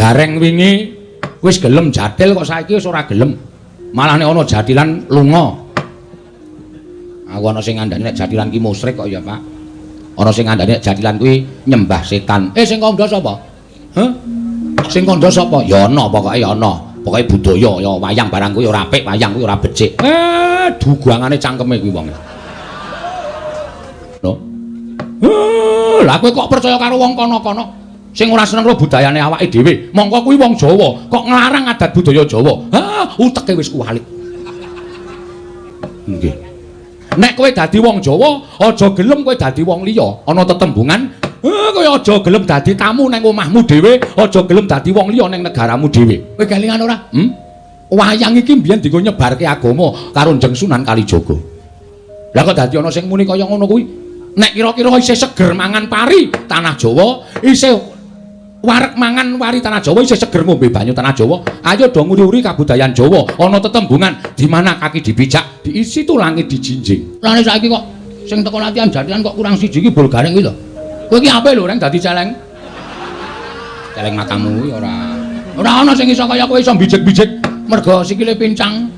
Gareng wingi wis gelem jadil kok saiki wis ora gelem. Malah nek ana jadilan lunga. Aku ana sing ngandani nek jadilan ki musyrik kok ya, Pak. Ana sing ngandani nek jadilan kuwi nyembah setan. Sing kandha sapa? Hah? Sing kandha sapa? Ya ana pokoke ya ana. Pokoke budaya ya wayang barang kuwi ora apik, wayang kuwi ora becik. Dugangane cangkeme kuwi wong. Lho. Lah kowe kok percaya karo wong kono-kono? Sing ora seneng karo budayane awake dhewe. Mongko kuwi wong Jawa, kok nglarang adat budaya Jawa. Uteke wis kuwalik. Nggih. Nek kowe dadi wong Jawa, aja gelem kowe dadi wong liya. Ana tetembungan, kowe aja gelem dadi tamu ning omahmu dhewe, aja gelem dadi wong liya ning negaramu dhewe. Kowe kelingan ora? Wayang iki mbiyen dienggo nyebarke agama karo Njeng Sunan Kalijaga. Lah kok dadi ana sing muni kaya ngono kuwi? Nek kira-kira isih seger mangan pari tanah Jawa, isih wareg mangan wari tanah Jawa, isih seger ngombe banyu tanah Jawa, ayo do nguri-uri kabudayan Jawa. Ana tetembungan di mana kaki dipijak, diisi tu langit dijinjing. Lah nek saiki kok sing teko latihan jadian kok kurang siji iki bol gareng iki lho. Kowe iki ape lho reng dadi celeng? Celeng matamu kuwi ora ana sing iso kaya kowe iso bijik-bijik mergo sikile pincang.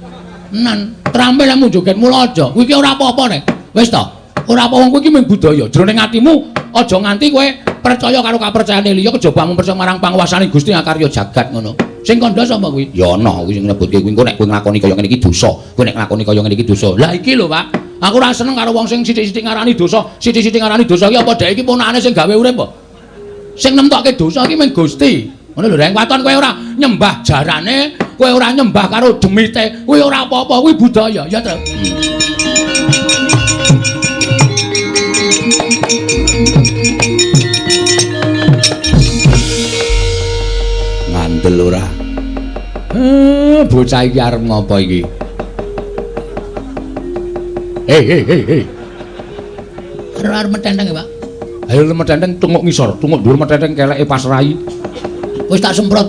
Nan, terampilmu joget mula aja. Kuwi iki ora apa-apa nek. Wis to. Ora apa wong kuwi iki mung budaya. Jroning atimu aja nganti kowe percaya karo kapercayane liya kejaba mung percaya marang panguwasane Gusti Akarya jagat ngono. Sing kandha sapa kuwi? Ya ana kuwi sing nyebutke kuwi engko nek kowe nglakoni kaya ngene iki dosa. Kowe nek nglakoni kaya ngene iki dosa. Lah iki lho, Pak. Aku ora seneng karo wong sing sithik-sithik ngarani dosa. Sithik-sithik ngarani dosa iki apa dhek iki ponakane sing gawe urip apa? Sing nemtokke dosa iki mung Gusti. Ngono lho, reng waton kowe ora nyembah jarane, kowe ora nyembah karo demite, kuwi ora apa-apa, kuwi budaya, ya to. Ngandel ora. Bocah iki arep ngopo iki? Hei. Arep metenteng ya, Pak. Ayo metenteng tunguk ngisor, tunguk dhuwur metenteng keleke pasrai. Wis tak semprot.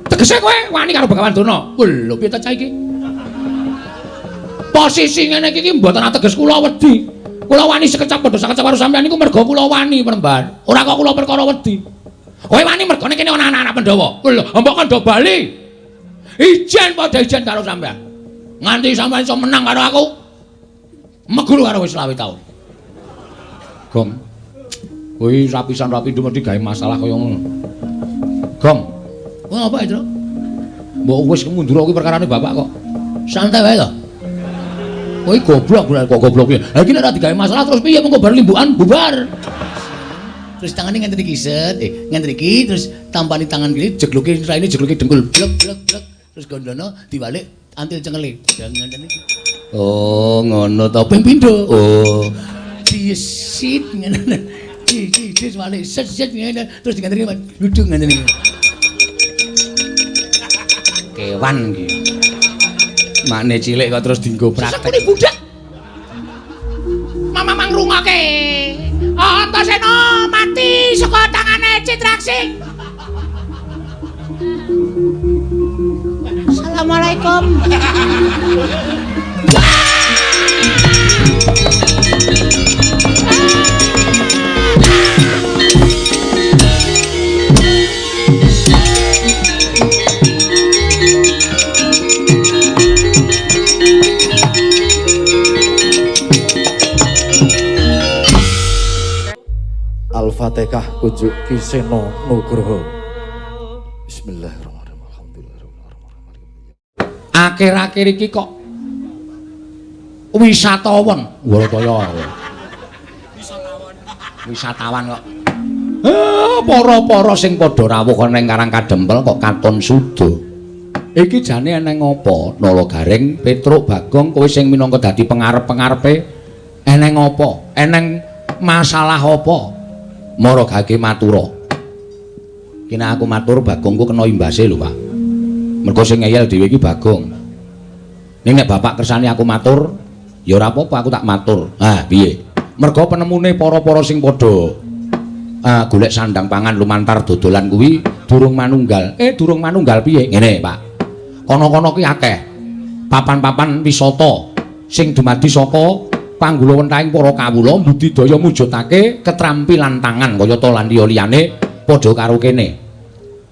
Tegese kowe wani karo Begawan Durna. Lho piye ta cah iki? Posisi ngene iki mboten ateges kula wedi. Kula wani sekecap padha sakecap karo sampeyan niku mergo kula wani penemban. Ora kok kula perkara wedi. Kowe wani mergo kene ana anak-anak Pandhawa. Lho, mbok kandha bali. Ijen padha ijen karo sampeyan. Nganti sampeyan iso menang karo aku. Meguru karo wis 20 taun. Gong. Kuwi rapisan rapi mesti gawe masalah kaya ngono. Gong. Kowe apa itu? Mbok wis mundur kuwi perkarane bapak kok. Santai wae to. Kowe goblok kok goblok piye? Ha iki nek ora digawe masalah terus piye mengko bar limbukan bubar. Terus tangane ngenten iki set, ngenten iki terus tampani tangan kiri jegluke raine jegluke dengkul blek. Terus gondono diwalik antil cengele. Ngenten iki. Oh, ngono to ping pindho. Oh. Disit ngene. Dis wale set ngene terus digandeng ludung ngene iki. Kewan iki. Makne cilik kok terus dienggo praktek. Sepune budak. Mama mangrungoke. Antasena mati saka tangane Citraksi. Assalamualaikum. Al-Fatihah kunjuk Kiseno Nugroho. Bismillahirrahmanirrahim. Alhamdulillahirrahmanirrahim. Akhir-akhir iki kok wisatawan, Warataya. Wisatawan kok. Para-para sing padha rawuh ning Karang Kadempel kok katon suda. Iki jane eneng apa? Nala Gareng, Petruk, Bagong, kowe sing minangka dadi pengarep-pengarepe eneng apa? Eneng masalah apa? Mara gage matura. Kene aku matur Bagongku kena imbase lho, Pak. Mergo sing ngeyel dhewe iki Bagong. Ning nek bapak kersane aku matur, ya ora apa-apa aku tak matur. Piye? Mergo penemune para-para sing padha golek sandang pangan lumantar dodolan kuwi durung manunggal. Durung manunggal piye? Ngene, Pak. Kono-kono ki akeh papan-papan wisata sing dumadi saka panggula wentahing para kawula budidaya mujudake ketrampilan tangan kaya to lan liya-liyane padha karo kene.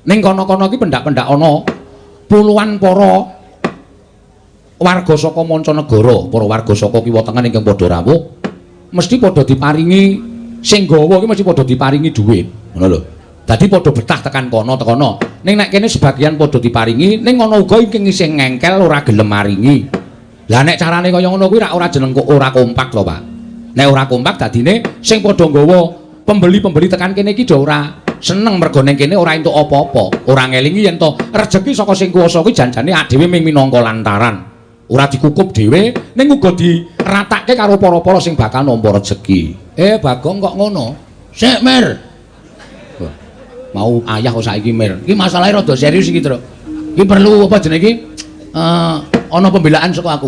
Ning kono-kono iki pendak-pendak ana puluhan para warga saka mancanegara, para warga saka kiwa tengen ingkang padha rawuh, mesti padha diparingi sing gawa iki mesti padha diparingi dhuwit. Ngono lho. Dadi padha betah tekan kono. Ning nek kene sebagian padha diparingi, ning ana uga iki sing ngengkel ora gelem maringi. Lah nek carane kaya ngono kuwi ora jeneng kok ora kompak lho, Pak. Nek ora kompak dadine sing padha nggawa pembeli-pembeli tekan kene iki ora seneng mergo ning kene ora entuk apa-apa. Ora ngelingi yen to rejeki saka sing kuwasa kuwi janjane dhewe ming minangka lantaran. Ora dikukup dhewe ning uga diratake karo para-para sing bakal nampa rejeki. Bagong kok ngono? Sik, Mir. Mau ayah kok saiki, Mir. Iki masalahe rada serius iki, Tru. Iki perlu apa jenenge iki? Ana pembelaan saka aku.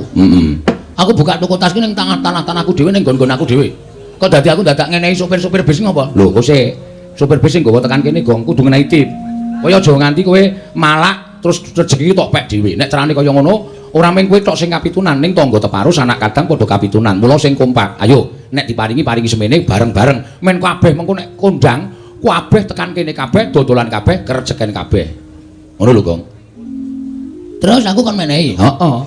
Aku buka toko tas ki ning tanah-tanahku dhewe ning nggon-nggon aku dhewe. Kok dadi aku dadak ngenehi sopir-sopir bis ngopo? Lho, kok sik sopir bis sing nggawa tekan kene gong kudu ngenehi tip. Kaya aja nganti kowe malak terus rezeki tok pek dhewe. Nek carane kaya ngono, ora mung kowe tok sing kapitunan, ning tangga teparus anak kadang padha kapitunan. Mula sing kompak. Ayo, nek diparingi semene bareng-bareng. Men kabeh mengko nek kondang, kabeh tekan kene kabeh, dodolan kabeh, kerejeken kabeh. Ngono lho, Gong. Terus aku kon menehi. Heeh.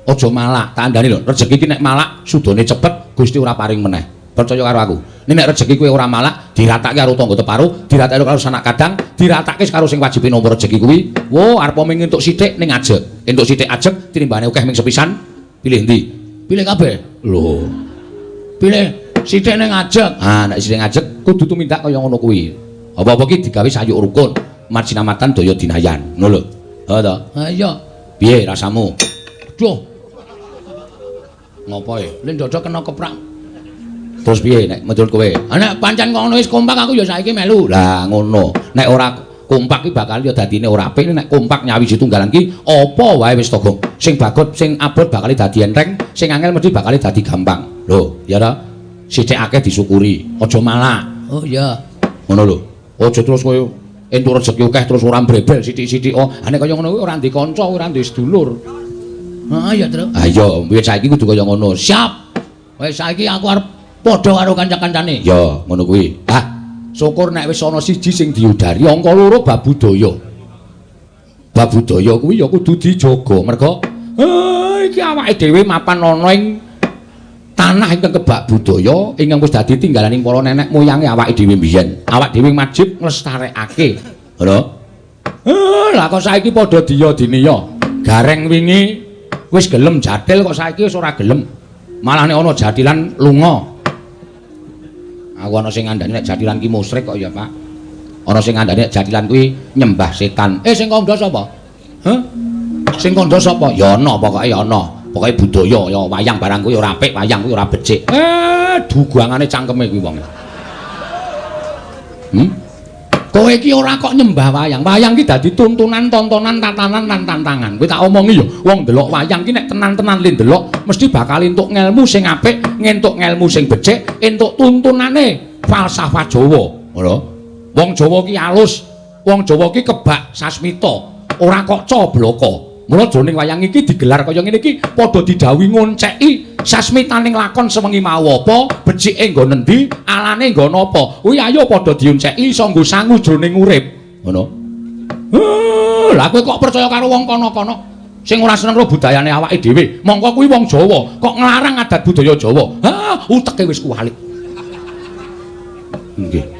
Aja malak, tak andani lho. Rezeki iki nek malak sudane cepet, Gusti ora paring meneh. Percaya karo aku. Nek rezeki kowe ora malak, diratake karo tangga teparu, diratake karo sanak kadang, diratake karo sing wajib nampa rezeki kuwi. Wo, arep ming entuk sithik ning ajeg. Entuk sithik ajeg tinimbane akeh ming sepisan. Pilih ndi? Pilih kabeh. Lho. Pilih sithik ning ajeg. Nek sithik ajeg kudu tumindak kaya ngono kuwi. Apa-apa ki digawe sayuk rukun, marsinamatan daya dinayan. Ngono lho. Ha to? Ha iya. Piye rasamu? Duh. Ngopo e? Lek ndodok kena keprak. Terus piye nek menurut kowe? Nek pancen ngono wis kompak aku ya saiki melu. Lah ngono. Nek ora kompak ki bakal ya dadine ora apik. Nek kompak nyawiji tunggalan ki apa wae wis to, Gong. Sing bagot sing abot bakal dadi enteng, sing angel mesti bakal dadi gampang. Lho, ya ta? Sithik akeh disyukuri. Aja malak. Oh iya. Ngono lho. Aja terus kowe entuk rezeki akeh terus ora mbrebel sithik-sithik. Nek kaya ngono kuwi ora ndek kanca, ora ndek sedulur. Heeh ya, Tru. Ha iya, wis saiki kudu kaya ngono. Siap. Wis saiki aku arep padha karo kanca-kancane. Ya, ngono kuwi. Syukur nek wis ana siji sing diudari, angka loro bab budaya. Bab budaya kuwi ya kudu dijaga. Mergo iki awake dhewe mapan ana ing tanah ingkang kebak budaya ingkang wis dadi tinggalaning para nenek moyange awake dhewe mbiyen. Awak dhewe wajib nglestarekake. Ngono. Lah kok saiki padha diya diniya. Gareng wingi wis gelem jadil kok saiki wis ora gelem. Malah nek ana jadilan lunga. Aku ana sing ngandani nek jadilan ki musyrik kok ya, Pak. Ana sing ngandani nek jadilan kuwi nyembah setan. Sing kandha sapa? Hah? Sing kandha sapa? Ya ana pokoke ya ana. Pokoke budaya ya wayang barang kuwi ora apik, wayang kuwi ora becik. Dugangane cangkeme kuwi wong. Kowe iki ora kok nyembah wayang. Wayang ki dadi tuntunan, tontonan, tatanan lan tantangan. Kowe tak omongi ya, wong ndelok wayang ki nek tenan-tenan le ndelok mesti bakal entuk ngelmu sing apik, ngentuk ngelmu sing becik, entuk tuntunane falsafah Jawa. Ngono. Wong Jawa ki alus, wong Jawa ki kebak sasmita, ora kok cobloko. Mula jroning wayang iki digelar kaya ngene iki padha didhawuhi ngonceki sasmitaning lakon sewengi mau apa, becike nggo nendi, alane nggo napa. Kuwi ayo padha dionceki iso nggo sangu jroning urip. Ngono. Lah kowe kok percaya karo wong kono-kono sing ora seneng karo budayane awake dhewe. Mongko kuwi wong Jawa, kok nglarang adat budaya Jawa. Uteke wis kuwalik. Nggih.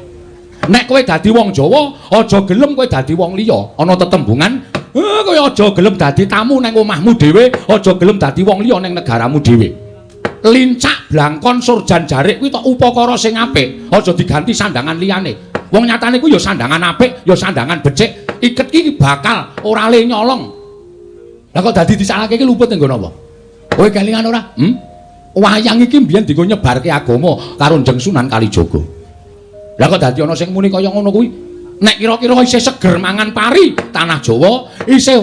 Nek kowe dadi wong Jawa, aja gelem kowe dadi wong liya. Ana tetembungan kowe aja gelem dadi tamu nang omahmu dhewe, aja gelem dadi wong liya ning negaramu dhewe. Lincak blangkon surjan jarik kuwi tok upakara sing apik, aja diganti sandangan liyane. Wong nyatane kuwi ya sandangan apik, ya sandangan becik. Iket iki bakal ora le nyolong. Lah kok dadi disalahke iki luput nggo napa? Kowe kelingan ora? Wayang iki mbiyen dienggo nyebarke agama karo Njeng Sunan Kalijaga. Lah kok dadi ana sing muni kaya ngono kuwi? Nek kira-kira isih seger mangan pari tanah Jawa, isih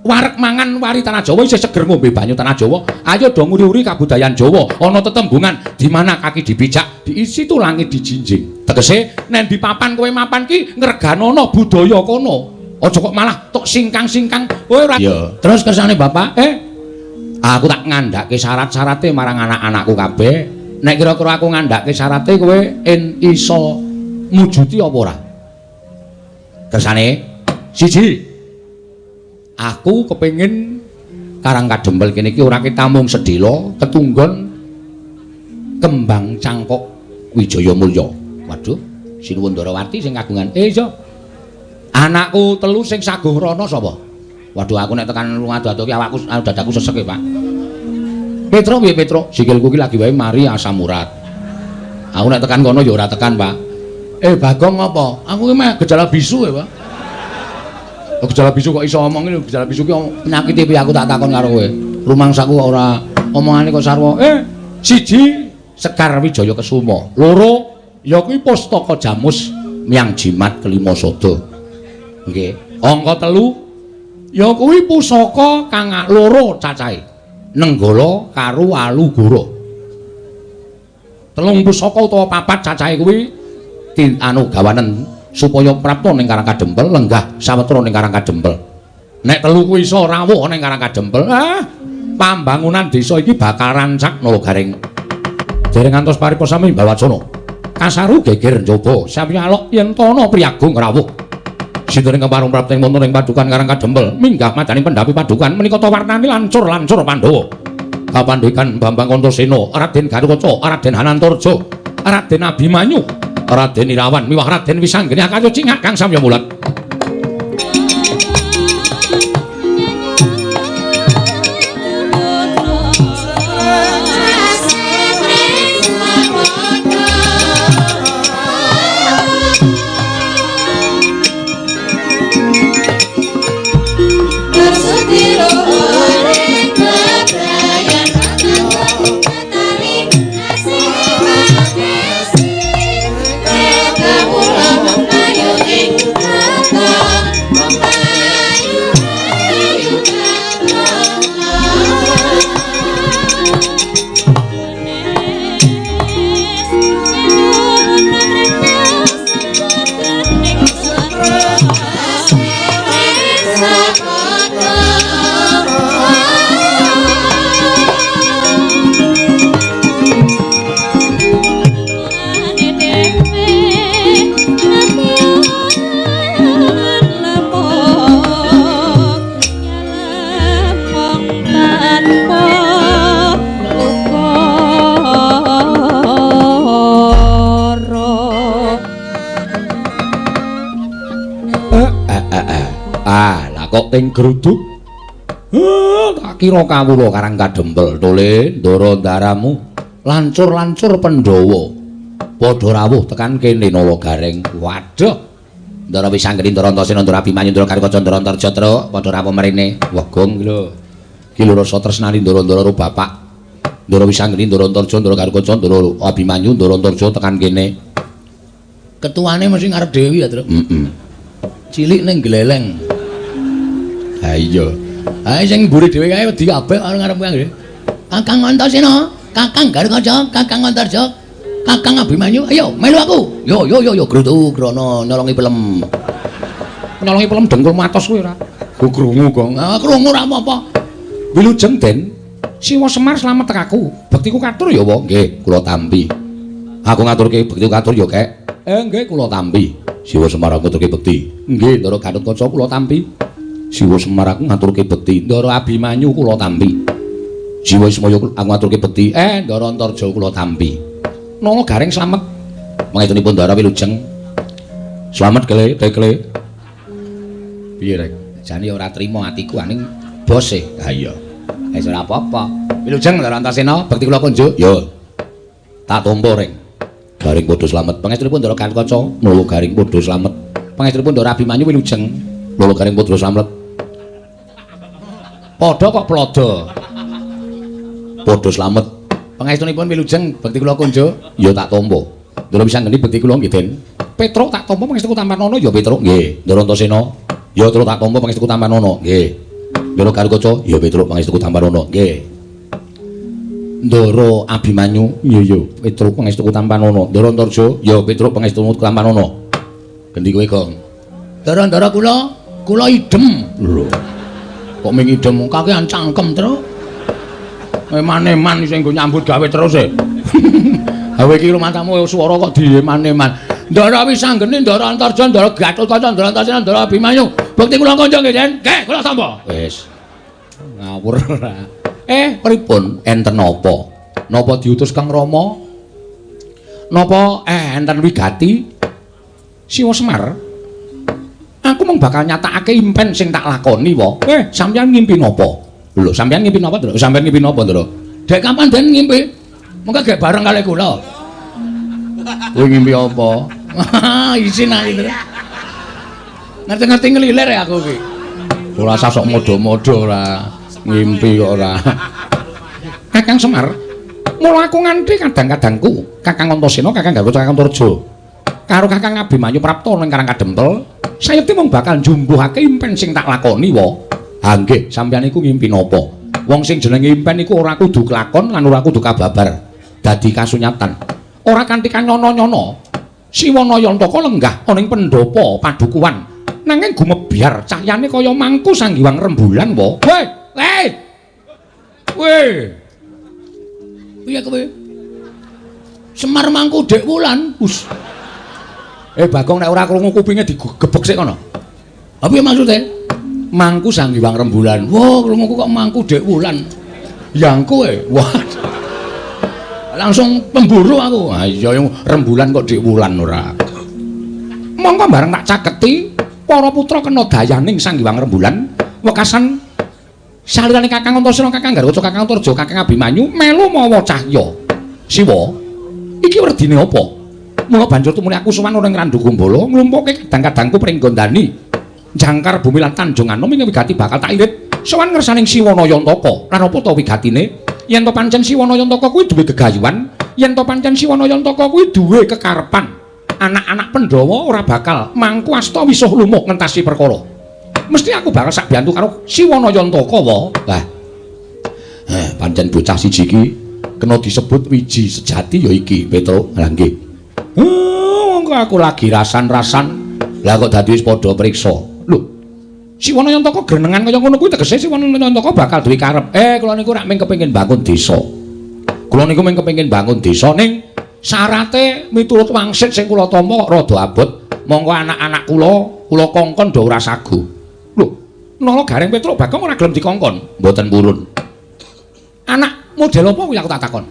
wareg mangan wari tanah Jawa, isih seger ngombe banyu tanah Jawa, ayo dong uri-uri kabudayan Jawa. Ana tetembungan di mana kaki dipijak, diisi tu langit dijinjing. Tegese nek di papan kowe mapan ki ngreganono budaya kono. Aja kok malah tok singkang-singkang. Kowe ora. Ya, terus kersane Bapak, aku tak ngandhake syarat-syarate marang anak-anakku kabeh. Nek kira-kira aku ngandhake syarate kowe iso mujuti apa ora? Kersane Siji. Aku kepengin Karang Kadempel kene iki ora ketamung sedhela, ketunggon kembang cangkok Wijaya Mulya. Waduh, Sinuwun Ndarawati sing kagungan. Iya. Anakku telu sing saguh rana sapa? Waduh, aku nek tekan ngadu-adu ki awakku dadaku sesek Pak. Petro piye Petro? Sikilku ki lagi wae mari asam urat. Aku nek tekan kono ya ora tekan, Pak. Bagong apa? Aku ki meh gejala bisu ya, Pak. Gejala bisu kok iso omong iki gejala bisu ki penyakit piye aku tak takon karo kowe. Rumangsaku ora omongane kok sarwa. Siji Sekar Wijaya Kesuma. Loro ya kuwi Pustaka Jamus Miang Jimat Kelima Sada. Nggih. Angka 3 ya kuwi pusaka kang loro cacahe. Nenggala karo Alugara. 3 pusaka utawa 4 cacahe kuwi gawanen supaya prapta ning Karang Kadempel lenggah sawetara ning Karang Kadempel. Nek 3 kuwi iso rawuh ning Karang Kadempel, pambangunan desa iki bakal rancak Nalagaring. Dereng ngantos pariposami Mbawacana. Kasaru geger njaba sami alok yen tana priyagung rawuh. Sinten ingkang parung prapta ing wonten ing padukan Karang Kadempel minggah madaning pendhapi padukan menika ta warnane lancur-lancur Pandhawa. Kapandikan Bambang Antasena, Raden Garukaca, Raden Hanantarja, Raden Abimanyu, Raden Irawan miwah Raden Wisanggeni akayo cingak kang samya mulat. Ing gruduk tak kira kawula Karang Kadempel tole ndara ndaramu lancur-lancur Pandhawa padha rawuh tekan kene Nalagaring. Waduh, Ndara Wisanggeni, Ndara Antasena, Ndara Abimanyu, Ndara Garukaca, Ndara Antarja padha rawuh mrene. Wagong lho ki lho rasa tresnani ndara-ndara karo bapak Ndara Wisanggeni, Ndara Antarja, Ndara Garukaca, Ndara Abimanyu, Ndara Antarja tekan kene. Ketuane mesti ngarep Dewi ya, Tru. Cilik ning gleleng. Ha iya. Ha sing mburi dhewe kae wedi kabeh karo ngarep kowe nggih. Kakang Antasena, Kakang Garukaca, Kakang Antarja, Kakang Abimanyu, ayo melu aku. Yo gruduk grono nyolongi pelem. Nyolongi pelem dengkul matos kowe ora. Ku krungu kok. Krungu ora apa-apa. Wilujeng Den, Siwa Semar slamet tekaku. Bektiku katur ya wa. Nggih, kula tampi. Aku ngaturke bektiku katur ya, Kek. Nggih, kula tampi. Siwa Semar aku ngaturke bekti. Nggih, Ndara Garukaca kula tampi. Siwa Semar aku ngaturke bekti. Ndara Abimanyu kula tampi. Siwa Semaya aku ngaturke bekti. Ndara Antarja kula tampi. Nalagaring slamet. Mangidunipun Ndara Wilujeng. Slamet Kle. Piye rek? Jane ora trima atiku aning bose. Ha iya. Wis ora apa-apa. Wilujeng Ndara Antasena, bekti kula kunjuk. Yo. Tak tampa rek. Garing padha slamet. Pangestunipun Ndara Garukaca, Nalagaring padha slamet. Pangestunipun Ndara Abimanyu Wilujeng. Nalagaring padha slamet. Padha kok plada. Padha slamet. Pangestunipun Wilujeng, bekti kula kunjuk. Ya tak tampa. Ndara Wisanggeni bekti kula nggih, Den. Petruk tak tampa pangestuku Tampanana ya Petruk nggih. Ndara Antasena ya terus tak tampa pangestuku Tampanana nggih. Ndara Garukaca ya Petruk pangestuku Tampanana nggih. Ndara Abimanyu ya Petruk pangestuku Tampanana. Ndara Antarja ya Petruk pangestuku Tampanana. Gendi kowe, Gong. Ndara kula idem. Lho. Kok ming idem kakean cangkem terus. Eman-eman sing nggo nyambut gawe terus e. Hawe iki lumantamu swara kok dieman-eman. Ndara Wisanggeni, Ndara Antarja, Ndara Garukaca, Ndara Antasena, Ndara Abimanyu. Bukti kula kanca nggih, Den. Nggih, kula tampa. Wis. Ngawur ora. Pripun enten napa? Napa diutus Kang Rama? Napa enten wigati? Siwa Semar? Aku mung bakal nyatakake impen sing tak lakoni wae. Sampeyan ngimpi napa? Lho, sampeyan ngimpi napa, Ndra? Sampeyan ngimpi napa, Ndra? Dek kapan Den ngimpi? Mengko gek bareng kali kula. Kowe ngimpi apa? Isin ae, Ndra. Ngerti-ngerti ngelilir ya aku iki. Ora usah sok modo-modo ora ngimpi kok ora. Kakang Semar, mula aku nganti kadang-kadangku, Kakang Antasena, Kakang Garwa, Kakang Antarja, karo Kakang Abimanyu Prapta ning Karang Kadempel, sayekti mung bakal njumbuhake impen sing tak lakoni wa. Ha nggih, sampeyan iku ngimpi napa? Wong sing jenenge impen iku ora kudu kelakon lan ora kudu kababar. Dadi kasunyatan. Ora kanthi kanyono-nyono. Siwana Yantaka lenggah ana ing pendhapa padukuhan. Nanging gumebyar cahyane kaya mangku sanggiwang rembulan wa. Weh. Piye kowe? Semar mangku Dek Wulan. Us. Bagong nek ora krungu kupinge digebek sik kono. Apa piye maksude? Mangku sanggiwang rembulan. Wah, krungu kok mangku Dek Wulan. Yang kowe. Wah. Langsung pemburu aku. Ha iya rembulan kok Dek Wulan ora. Monggo bareng tak caketi para putra kena dayaning sanggiwang rembulan wekasan salirane Kakang Antasena, Kakang Garwa, Kakang Antarja, Kakang Abimanyu melu mawa cahya. Siwa, iki werdine apa? Mula banjur tumuli aku sowan ora ing Randu Kumbala nglumpuke kadang-kadangku pring gondani. Jangkar bumi lan Tanjung Anom ing wigati bakal tak irit sowan ngersaning Siwana Yantaka. Lan apa ta wigatine? Yen to pancen Siwana Yantaka kuwi duwe gegayuhan, yen to pancen Siwana Yantaka kuwi duwe kekarepan. Anak-anak Pandhawa ora bakal mangku asta wisuh lumuk ngentasi perkara. Mesti aku bakal sak biyantu karo Siwana Yantaka wa. Lah. Pancen bocah siji iki kena disebut wiji sejati ya iki, Petro. Lah nggih. Monggo aku lagi rasan-rasan. Lah kok dadi wis padha priksa. Lho. Siwana Yantaka grenengan kaya ngono kuwi tegese Siwana Yantaka bakal duwe karep. Kula niku rak mung kepengin bangun desa. Kula niku mung kepengin bangun desa ning syarate miturut wangsit sing kula tampa rada abot, monggo anak-anak kula kongkon do ora sagu. Lho, nala Gareng Petruk Bagong ora gelem dikongkon, mboten purun. Anak model apa kuwi aku tak takon.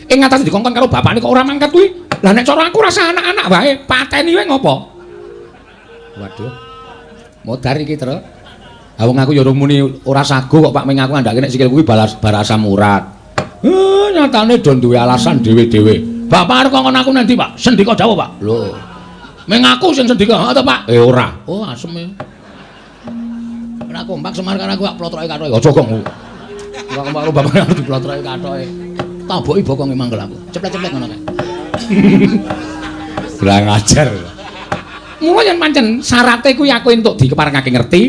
Ing ngatas dikongkon karo bapakne kok ora mangkat kuwi. Lah nek cara aku rasa anak-anak wae, pateni wae ngopo? Waduh. Modar iki, Tru. Ha wong aku ya urung muni ora sagu kok Pak Ming aku ngandhake nek sikil kuwi barasa murat. Nyatane do duwe alasan dhewe-dhewe. Bapak arep kongkon aku nanti, Pak. Sendika dawuh, Pak. Lho. Meng aku sing sendika, ha to, Pak? Ora. Oh, asem e. Ora kompak Semar karo aku plotroke kathoke. Aja gong. Ora kompak karo bapak aku diplotroke kathoke. Taboki bokonge mangkel aku. Ceplek-ceplek ngono kae. Kurang ajar. Mula yen pancen syarate kuwi aku entuk dikeparengake ngerti,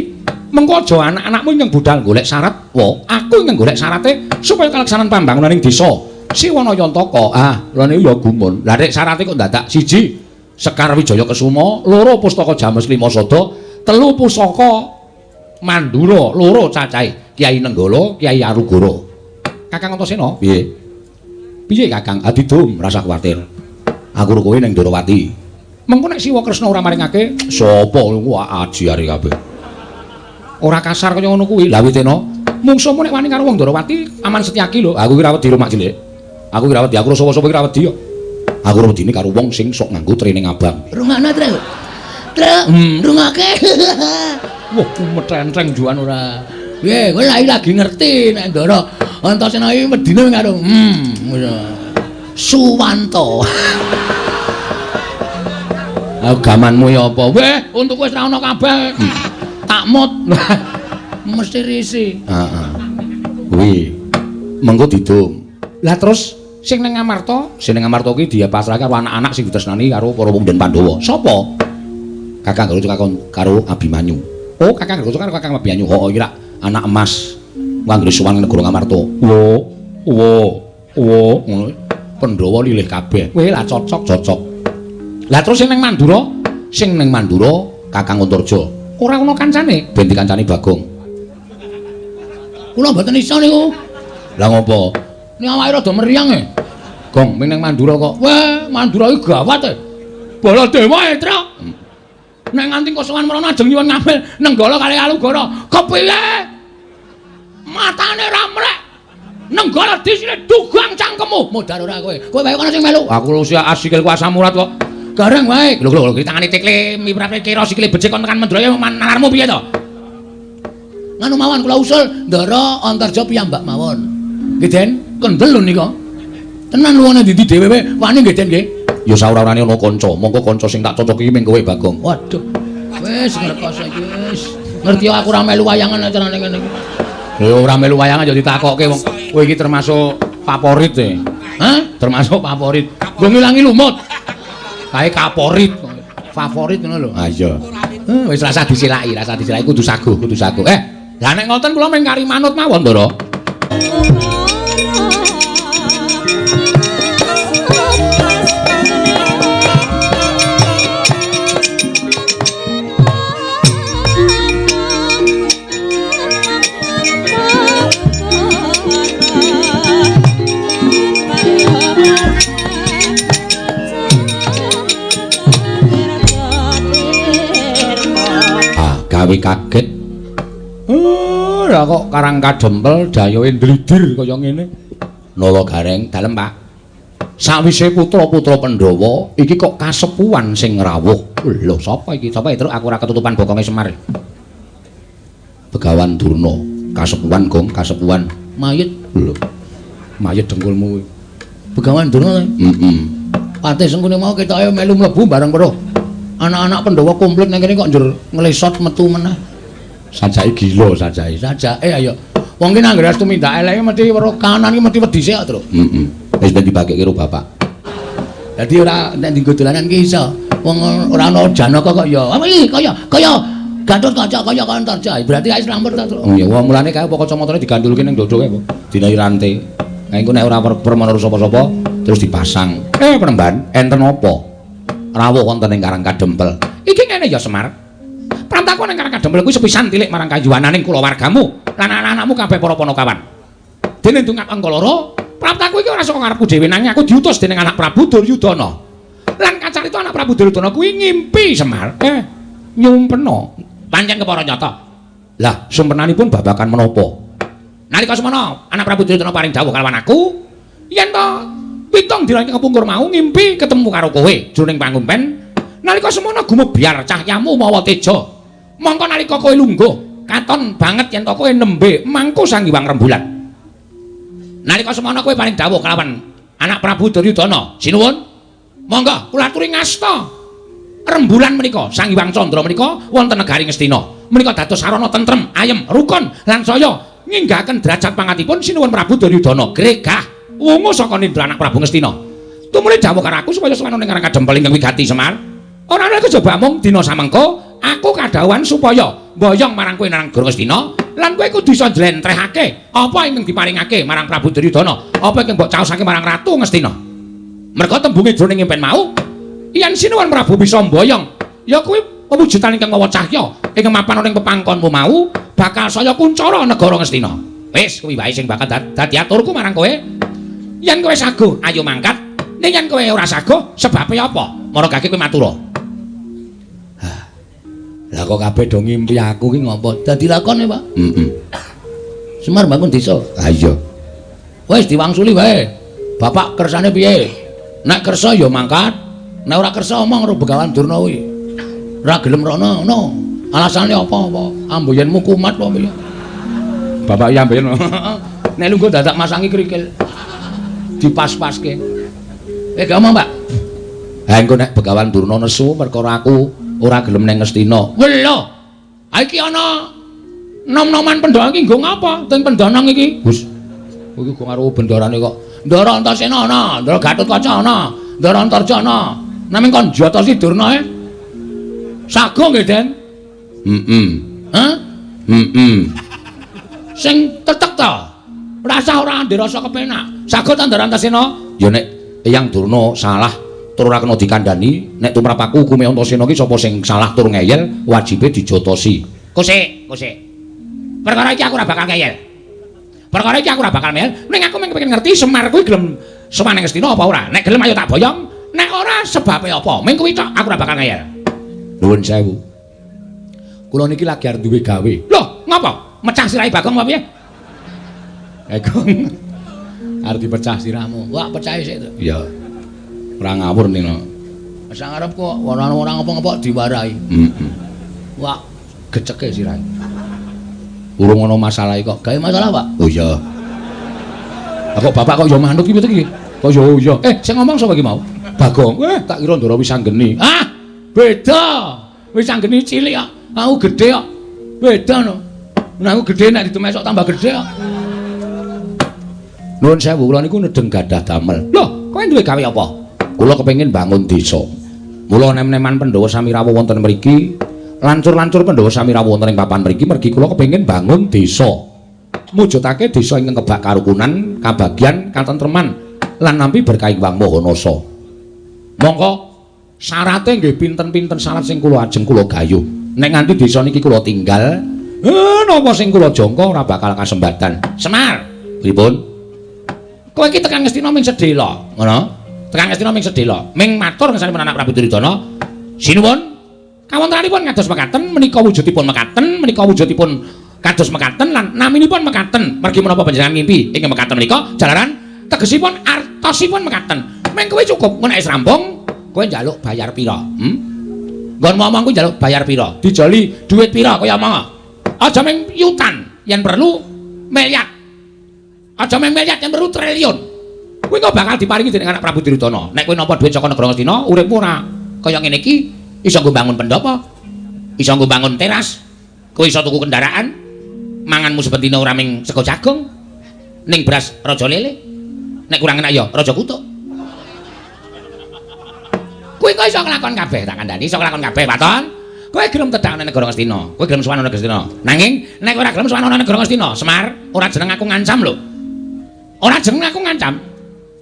mengko aja anak-anakmu yang budal golek syarat. Wo, aku yang golek syarate supaya kalaksanan pambangunan ing desa. Siwana Yantaka, lha niku ya gumun. Lah nek syarate kok dadak siji Sekar Wijaya Kesuma, loro Pustaka James Lima Sada, telu Pusaka Mandura, loro cacahe Kyai Nenggala, Kyai Arugara. Kakang Antasena, piye? Piye Kakang? Adidum, rasa kuwatir. Aku kowe ning Ndarawati. Mengko nek Siwa Kresna ora maringake, sapa niku aji are kabeh. Ora kasar kaya ngono kuwi. Lah witena, mungsuhmu nek wani karo wong Ndarawati aman Setyaki lho. Aku ki rawet di rumah cilik. Aku ki rawet di, aku sapa-sapa ki rawet di yo. Aku rawet dine karo wong sing sok nganggo training abang. Rungokno, Tru. Tru, rungake. Wah, kumetrentreng juan ora. Piye, kowe lagi ngerti nek Ndara Antasena iki medine karo Suwanto. Agamanmu ya apa? Weh, untuk wis ra ono kabeh. Takmut. Mesti risi. Heeh. Kuwi mengko didum. Lah terus sing ning Ngamarta kuwi dia pasrahke karo anak-anak sing ditresnani karo para wong Den Pandhawa. Sapa? Kakang Garwa karo Abimanyu. Oh, Kakang Garwa karo Kakang Abimanyu. Oh, iki rak anak emas. Wanggre suwan negara Ngamarta. Wo. Pandhawa lilih kabeh. Kowe lah cocok. Lah terus sing ning Mandura Kakang Antarja. Ora ana kancane, ben dikancani Bagong. Kula mboten iso niku. Lah ngopo? Ning awake rada meriang e. Gong, ming ning Mandura kok. Wah, Mandura iki gawat e. Baladewa e, Tru. nek nganti kosowan mrono ajeng nyuwun ngambil Nenggala kali Alugara. Kepiye? Matane ra mrek. Nenggala disine dugang cangkemmu. Modar ora kowe. Kowe wae kono sing melu. Aku lu sikilku asam urat kok. Gareng wae. Lho iki tangane tikle miprate kira sikile becik kon tekan Mandraya nalarmu piye to? Nganu mawon kula usul Ndara Antarja piyambak mawon. Nggih Den, kendel lho nika. Tenan luwane ndi dhewe wani nggih Den nggih. Ya saura-urane ana kanca, mongko kanca sing tak cocok iki ming kowe Bagong. Waduh. Wis ngrekos iki wis. Ngerti aku ora melu wayangan acarane ngene iki. Ya ora melu wayangan ya ditakokke wong. Kowe iki termasuk favorit e. Hah? Termasuk favorit. Nggo ngilangi lumut. Kae kaporit. Favorit ngono lho. Ha iya. Wis rasa disilaki kudu saguh, kudu saguh. Lah nek ngoten kula mung kari manut mawon, Ndara. Gawe kaget. Lah kok Karang Kadempel dayoe ndlidir kaya ngene. Nala Gareng dalem, Pak. Sawise putra-putra Pandhawa iki kok kasepuhan sing rawuh. Lho, sapa iki? Sapa terus aku ora ketutupan bokonge Semar. Begawan Durna, kasepuhan, Gong, kasepuhan. Mayit. Lho. Mayit dengkulmu. Begawan Durna. Patih sengkune mau ketoke melu mlebu bareng weruh. Anak-anak Pandhawa komplit nang kene kok njur nglesot metu meneh. Sajake gila sajake. Sajake ayo. Wong ki nang ngres tumindak eleke mesti weruh kanan iki mesti wedi sik, Tru. Wis ben dibageke karo bapak. Dadi ora nek dienggo dolanan ki iso. Wong ora ana Janaka kok ya. Apa iki kaya Gatot Kaca kaya Antarja. Berarti kae slampur ta, Tru. Iya, wong mulane kae apa kacamatane digandulke ning dodoke apa. Dinai rantai. Nah iku nek ora permana sapa-sapa terus dipasang. Penemban enten apa? Rawuh wonten ing Karang Kadempel. Iki ngene ya Semar. Prantaku ning Karang Kadempel kuwi sepisan tilik marang kayuwananing kulawargamu lan anak-anakmu kabeh para Panakawan. Dene ndungak angkalara, prantaku iki ora saka karepku dhewe nanging aku diutus dening anak Prabu Duryudana. Lan kacarita anak Prabu Duryudana kuwi ngimpi Semar. Nyumpena. Pancen kepara nyata. Lah, sumpenanipun babakan menapa? Nalika semana anak Prabu Duryudana paring dawuh kalawan aku, yen to pitung dina kepungkur mau ngimpi ketemu karo kowe jroning pangumpen nalika semono gumebyar cahyamu mawa teja mongko nalika kowe lungguh katon banget yen to kowe nembe mangku sang Hyang Rembulan nalika semono kowe paring dawuh kalawan anak Prabu Duryudana sinuwun monggo kula aturi ngasta rembulan menika sang Hyang Candra menika wonten negari Ngastina menika dados sarana tentrem ayem rukun lan saya nginggahaken derajat pangkatipun sinuwun Prabu Duryudana gregah wungu saka nindra anak Prabu Ngastina. Tumuli dawuh karo aku supaya suwana ning Karang Kadempel ingkang wigati Semar. Ora ana kejaba mung dina samengko aku kadhawuhan supaya mboyong marang kowe nang Guru Ngastina lan kowe kudu iso njlentrehake apa ingkang diparingake marang Prabu Duryudana, apa ingkang mbok caosake marang Ratu Ngastina. Merga tembunge jroning impen mau, yen sinuwun Prabu bisa mboyong, ya kuwi pewujudan ingkang mawa cahya ingkang mapan ning pepangkonmu mau bakal saya kuncara negara Ngastina. Wis kuwi wae sing bakal dadi aturku marang kowe. Yen kowe saguh, ayo mangkat. Ning yen kowe ora saguh, sebabe apa? Maragake kowe matura. Lah kok kabeh do ngimpi aku ki ngopo? Dadi lakone, Pak. Semar bangun desa. Ha iya. Wis diwangsuli wae. Bapak kersane piye? Nek kersa ya mangkat. Nek ora kersa omong karo Begawan Durna kuwi. Ora gelem rono, ngono. Alasane apa? Amboyenmu kumat apa piye? Bapak ya amboyen. Nek lungguh dadak masangi krikil. Dipas-paske. Gak omong, Pak. Ha engko nek Begawan Durna nesu perkara aku ora gelem ning Ngastina. Lho. Ha iki ana nom-noman Pandhawa iki nggo ngapa? Teng Pendanang iki. Gus. Iki kok karo bendarane kok. Ndara Antasena ana, Ndara Gatot Kaca ana, Ndara Antarja ana. Namung kon Jatasi Durna sago nggih, Den? Hah? Sing tetek ta? Rasa ora ndirasa kepenak. Sago ta Ndara Antasena? Ya nek Eyang Durna salah tur ora kena dikandhani, nek tumrap aku hukume Antasena iki sapa sing salah tur ngeyel, wajibe dijotosi. Kusik. Perkara iki aku ora bakal ngeyel. Perkara iki aku ora bakal ngeyel. Ning aku pengen ngerti Semar kuwi gelem sowan ning Ngastina apa ora? Nek gelem ayo tak boyong, nek ora sebabe apa? Ming kuwi tok aku ora bakal ngeyel. Nuwun sewu. Kula niki lagi arep duwe gawe. Loh, ngapa? Mecah sirahe Bagong apa piye? Bagong. Arep dipecah sirahmu. Wah, pecahe sik to. Iya. Ora ngawur nino. Sak arep kok ora ngapa-ngapa diwarai. Heeh. Wah, geceke sirahe. Urung ana masalah kok. Gawe masalah, Pak? Oh iya. Kok bapak kok ya manut iki iki? Kok yo iya. Sing ngomong sapa iki mau? Bagong. Tak kira Ndara Wisanggeni. Ah, beda. Wisanggeni cilik kok. Aku gedhe kok. Beda no. Nek aku gedhe nek ditemesok tambah gedhe kok. Nuwun sewu, kula niku nedeng gadah damel. Loh, kowe duwe gawe apa? Kula kepengin bangun desa. Mula nem-neman Pandhawa sami rawuh wonten mriki, lancur-lancur Pandhawa sami rawuh wonten ing papan mriki, mergi kula kepengin bangun desa. Mujudake desa ingkang kebak karukunan, kabagyan, katentreman lan nampi berkahing Wang Mahanasa. Mongko syarate nggih pinten-pinten syarat sing kula ajeng kula gayuh. Nek nganti desa niki kula tinggal, napa sing kula jangka ora bakal kasembatan. Semar, pripun? Kowe iki tekan Ngastina ming sedhela, ngono? Tekan Ngastina ming sedhela. Ming matur ngesanipun anak Prabu Duryudana. Sinuwun, kawontenanipun kados mekaten, menika wujudipun mekaten, menika wujudipun kados mekaten lan naminipun mekaten. Mergi menapa panjenengan ngimpi ing mekaten menika, jalaran tegesipun artosipun mekaten. Ming kowe cukup menawa wis rampung, kowe njaluk bayar pira? Nggon ngomong kuwi njaluk bayar pira? Dijoli dhuwit pira kaya mangga. Aja ming yutan, yen perlu miliar. Aja ming miliar yen perlu triliun. Kuwi kok bakal diparingi dening anak Prabu Duryudana. Nek kowe nampa dhuwit saka negara Ngastina, uripmu ora kaya ngene iki, iso nggo bangun pendopo, iso nggo bangun teras, kowe iso tuku kendaraan, manganmu sebentina ora ming sego jagung, ning beras raja lele. Nek kurang enak ya raja kutuk. Kowe kok iso nglakon kabeh tak kandhani, iso nglakon kabeh, Paton. Kowe gelem tedak nang negara Ngastina, kowe gelem sowan nang negara Ngastina. Nanging nek ora gelem sowan nang negara Ngastina, Semar, ora jeneng aku ngancam lho. Ora jeneng aku ngancam.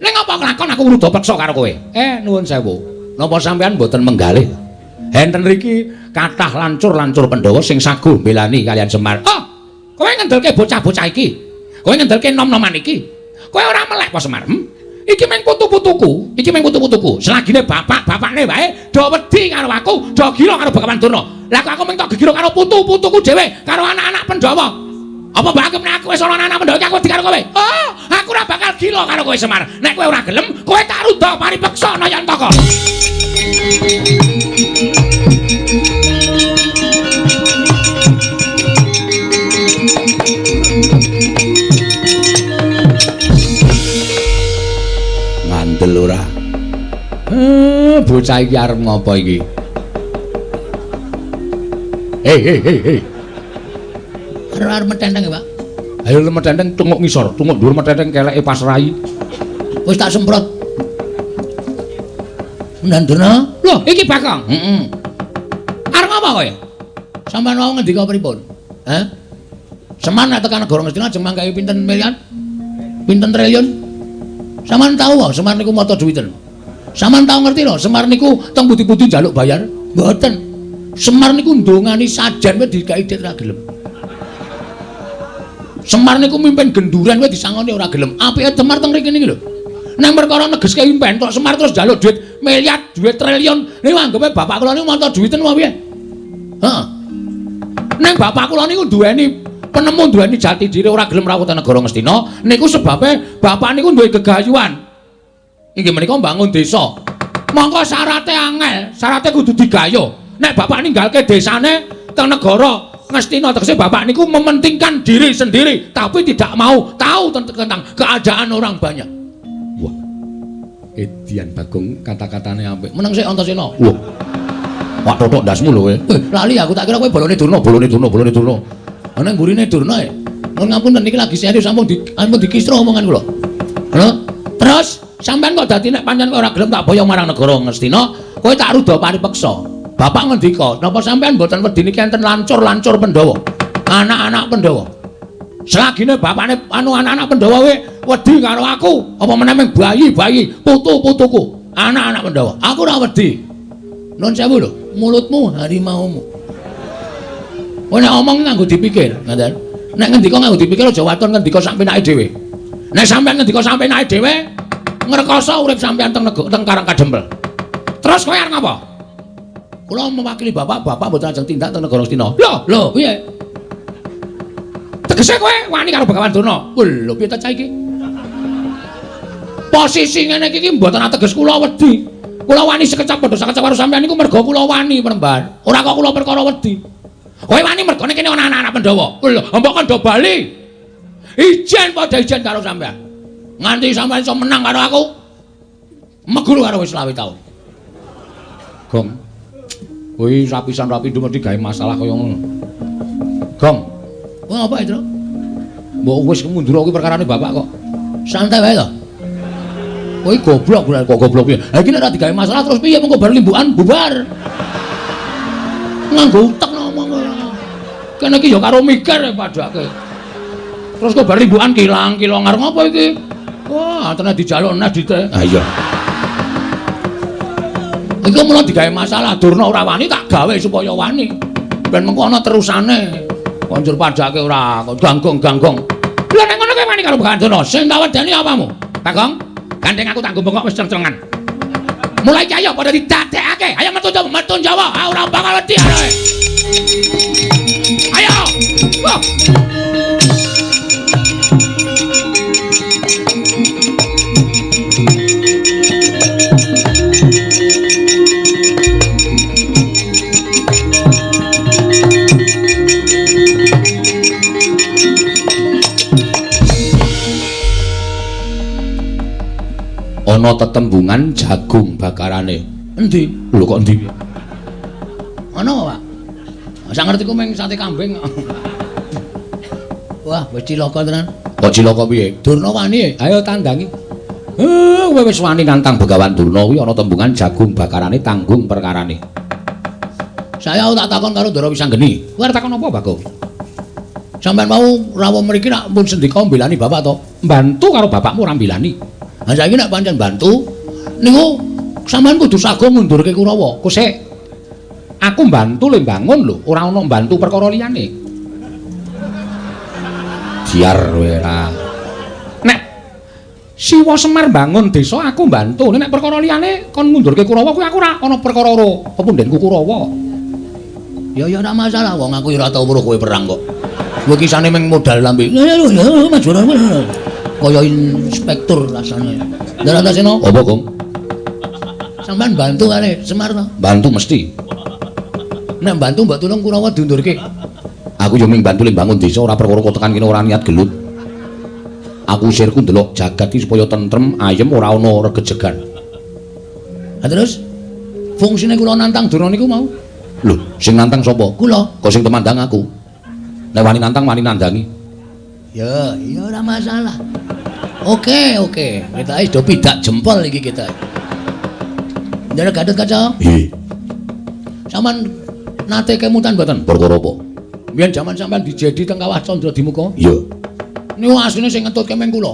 Ning apa nglakon aku ngruda peksa karo kowe? Nuwun sewu. Napa sampean mboten menggalih? Enten riki kathah lancur-lancur Pandhawa sing saguh mbelani kalian Semar. Oh, kowe ngendelke bocah-bocah iki. Kowe ngendelke nom-noman iki. Kowe ora melek apa Semar? Iki meng putu-putuku, iki meng putu-putuku. Selagine bapak-bapakne wae do wedi karo aku, do gila karo Bagawan Durna. Lah kok aku meng tok gegiro karo putu-putuku dhewe, karo anak-anak Pandhawa. Apa bakal nek kowe sono anak Pandhawa aku wedi karo kowe? Oh, aku ora bakal gila karo kowe Semar. Nek kowe ora gelem, kowe tak rudha paripeksa Nayantaka. Ngandel ora? Bocah iki arep ngopo iki? Hei. Arep metenteng ya, Pak. Ayo metenteng tunguk ngisor, tunguk dhuwur metenteng keleke pasrai. Wis tak semprot. Nandana? Loh, iki Bagong. Heeh. Arep ngopo kowe? Sampeyan wau ngendika pripun? Hah? Semar nek tekan negara Ngastina ajeng mangkahi pinten miliar? Pinten triliun? Sampeyan tahu wae Semar niku mata duwiten. Sampeyan tahu ngerti lho, Semar niku teng pundi-pundi njaluk bayar? Mboten. Semar niku ndongani sajan wae dikai dit ora gelem. Semar niku mimpin genduran wae disangoni ora gelem. Apike Semar teng mriki niki lho. Nek perkara negeske impen tok Semar terus njaluk duit miliar, duit triliun. Niku anggape bapak kula niku mata duwiten wae piye? Heeh. Nek bapak kula niku duweni penemu, duweni jati diri ora gelem rawuh teng negara Ngastina, niku sebabe bapak niku duwe gegayuhan. Inggih menika mbangun desa. Monggo syarate angel, syarate kudu digayuh. Nek bapak ninggalke desane teng negara Ngastina, tegese bapak niku mementingkan diri sendiri, tapi tidak mau tahu tentang keadaan orang banyak. Wah. Edian Bagong kata-katane apik. Meneng sik Antasena. Wah. Wak totok ndasmu lho kowe. Lali aku tak kira kowe bolone Durna. Ana ngurine Durna e. Nuwun ngapunten niki lagi serius ampun dikisro omongan kula. Lho, terus sampean kok dadi nek pancen kowe ora gelem tak boyong marang negara Ngastina, kowe tak rudha paripeksa. Bapak ngendika, napa sampean mboten wedi niki enten lancur-lancur Pandhawa. Anak-anak Pandhawa. Selagine bapakne anak-anak Pandhawa wedi karo aku, apa meneh mung bayi-bayi, putu-putuku, anak-anak Pandhawa. Aku ora wedi. Nuwun sewu lho, mulutmu harimaumu. Kowe nek omong nganggo dipikir, ngoten. Nek ngendika nganggo dipikir aja waton ngendika sak penake dhewe. Nek sampean ngendika sak penake dhewe, ngrekoso urip sampean teng Karang Kadempel. Terus kowe arep ngapa? Kula mewakili bapak mboten ajeng tindak teng negara Astina. Lho, piye? Tegese kowe wani karo Begawan Durna. Lho, piye ta cah iki? Posisi ngene iki mboten ateges kula wedi. Kula wani sekecap padha sakecap karo sampeyan niku merga kula wani penemban. Ora kok kula perkara wedi. Kowe wani mergane kene ana anak-anak Pandhawa. Lho, mbok kandha bali. Ijen padha ijen karo sampeyan. Nganti sampeyan iso menang karo aku. Meguru karo wis 20 taun. Gong. Kuwi rapisan rapindo mesti gawe masalah kaya ngono. Gong. Wah, apa itu? Mbok wis mundur kuwi perkarane bapak kok. Santai wae to. Kowe goblok bener kok goblok piye? Ha iki nek ora digawe masalah terus piye mengko bar limbukan bubar. Nganggo utek ngomong ora. Kene iki ya karo mikir padake. Terus kok bar limbukan kilang-kilang arep ngopo iki? Wah, tenan dijaluk nes dite. Ha iya. Iku mulo digawe masalah Durna ora wani tak gawe supaya wani. Ben mengko ana terusane. Konjur padake ora kok ganggong-ganggong. Lha nek ngono kowe wani karo Begawan Durna, sing tak wedeni apamu? Bagong, gandeng aku tak bengok wis ceng-cengan. Mulai iki ayo padha didadekake. Ayo metu Jawa. Ora bakal wedi ae. Ayo. Wah. Ana tetembungan jagung bakarane. Endi? Lho kok endi? Ana, Pak. Sak ngertiku mung sate kambing. Wah, wis cilaka tenan. Kok cilaka piye? Durna wani. Ayo tandangi. Kowe wis wani nantang Begawan Durna kuwi ana tembungan jagung bakarane tanggung perkarane. Saya tak takon karo Ndara Wisanggeni. Kowe arep takon apa, Bagong? Sampeyan mau rawuh mriki nak pun sendika mbelani bapak to? Mbantu karo bapakmu ora mbelani. Lah saiki nek pancen bantu niku sampean kudu sago ngundurke Kurawa. Kusik. Aku mbantu le bangun lho, ora ana mbantu perkara liyane. Biar kowe ra. Nek Siwa Semar bangun desa aku mbantu, nek perkara liyane kon ngundurke Kurawa kuwi aku ora ana perkara ro pepundhenku Kurawa. Ya ora masalah wong aku ora tau weruh kowe perang kok. Kowe kisane mung modal lambe. Ya majuran kaya inspektur rasane. Ndara Antasena. Apa, Gong? Sampeyan bantu kare Semar to? Bantu mesti. Nek bantu mbok tulung Kurawa diundurke. Aku yo ming bantu le bangun desa ora perkara kok tekan kene ora niat gelut. Aku usirku ndelok jagat iki supaya tentrem, ayem ora ana regejegan. Lah terus fungsine kula nantang Durna niku mau. Lho, sing nantang sapa? Kula. Kok sing temandang aku. Nek wani nantang wani nandangi. Ya, iya ora masalah. Oke. Kita wis do pidak jempol iki kita. Ndara Gatot Kaca. Nggih. Saman nate kemutan mboten? Perkara apa? Biyen jaman sampean dijedi teng Kawah Candra Dimuka? Iya. Niku asline sing ngentutke meng kula.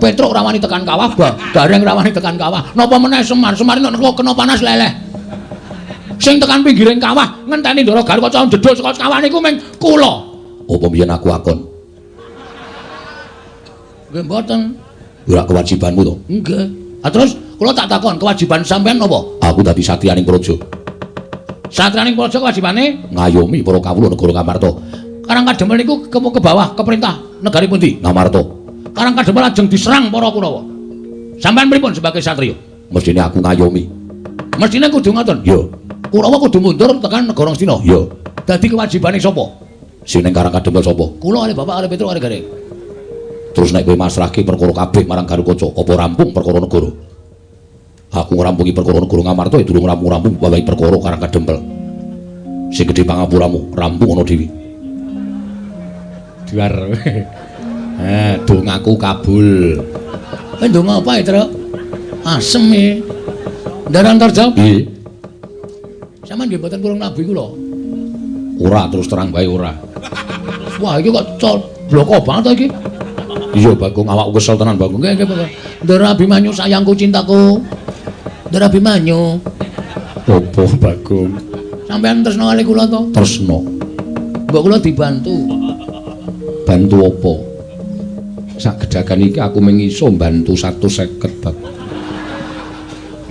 Petruk ora wani tekan kawah, Gareng ora wani tekan kawah. Napa meneh Semar nek kena panas leleh. Sing tekan pinggiring kawah ngenteni Ndara Gatot Kaca jedul saka kawah niku meng kula. Apa biyen aku akon? Nggih mboten. Ora kewajibanmu to? Nggih. Ah terus kula tak takon, kewajiban sampean napa? Aku dadi satriyaning praja. Satriyaning praja kewajibane ngayomi para kawula negara Ngamarta. Karang Kademel niku ke bawah ke perintah negari pundi? Ngamarta. Karang Kademel ajeng diserang para Kurawa. Sampean pripun sebagai satriya? Mestine aku ngayomi. Mestine kudu ngoten. Iya. Kurawa kudu mundur tekan negara Astina. Iya. Dadi kewajibane sapa? Sing ning Karang Kademel sapa? Kula kali Bapak kali Petruk kali Gareng. Terus nek kowe masrahke perkara kabeh marang Garukaca, apa rampung perkara negara? Aku ngrampungi perkara negara Ngamarta ya durung rampung wae perkara Karang Kadempel. Sing gedhe pangapuramu rampung ana dhewe. Diwar. Dongaku kabul. Kowe ndonga apa ya, Truk? Asem e. Ndara Antarjawab. Nggih. Sampeyan nggih mboten kurang nabi kula. Ora terus terang bae ora. Wah, iki kok bloko banget to iki. Iya Bagong, awakku kesel tenan Bagong. Nggih, Pak. Ndara Abimanyu sayangku cintaku. Ndara Abimanyu. Apa Bagong? Sampeyan tresno kali kula to? Tresno. Mbok kula dibantu. Bantu apa? Sak gedhagan iki aku mung iso bantu 150, Bag.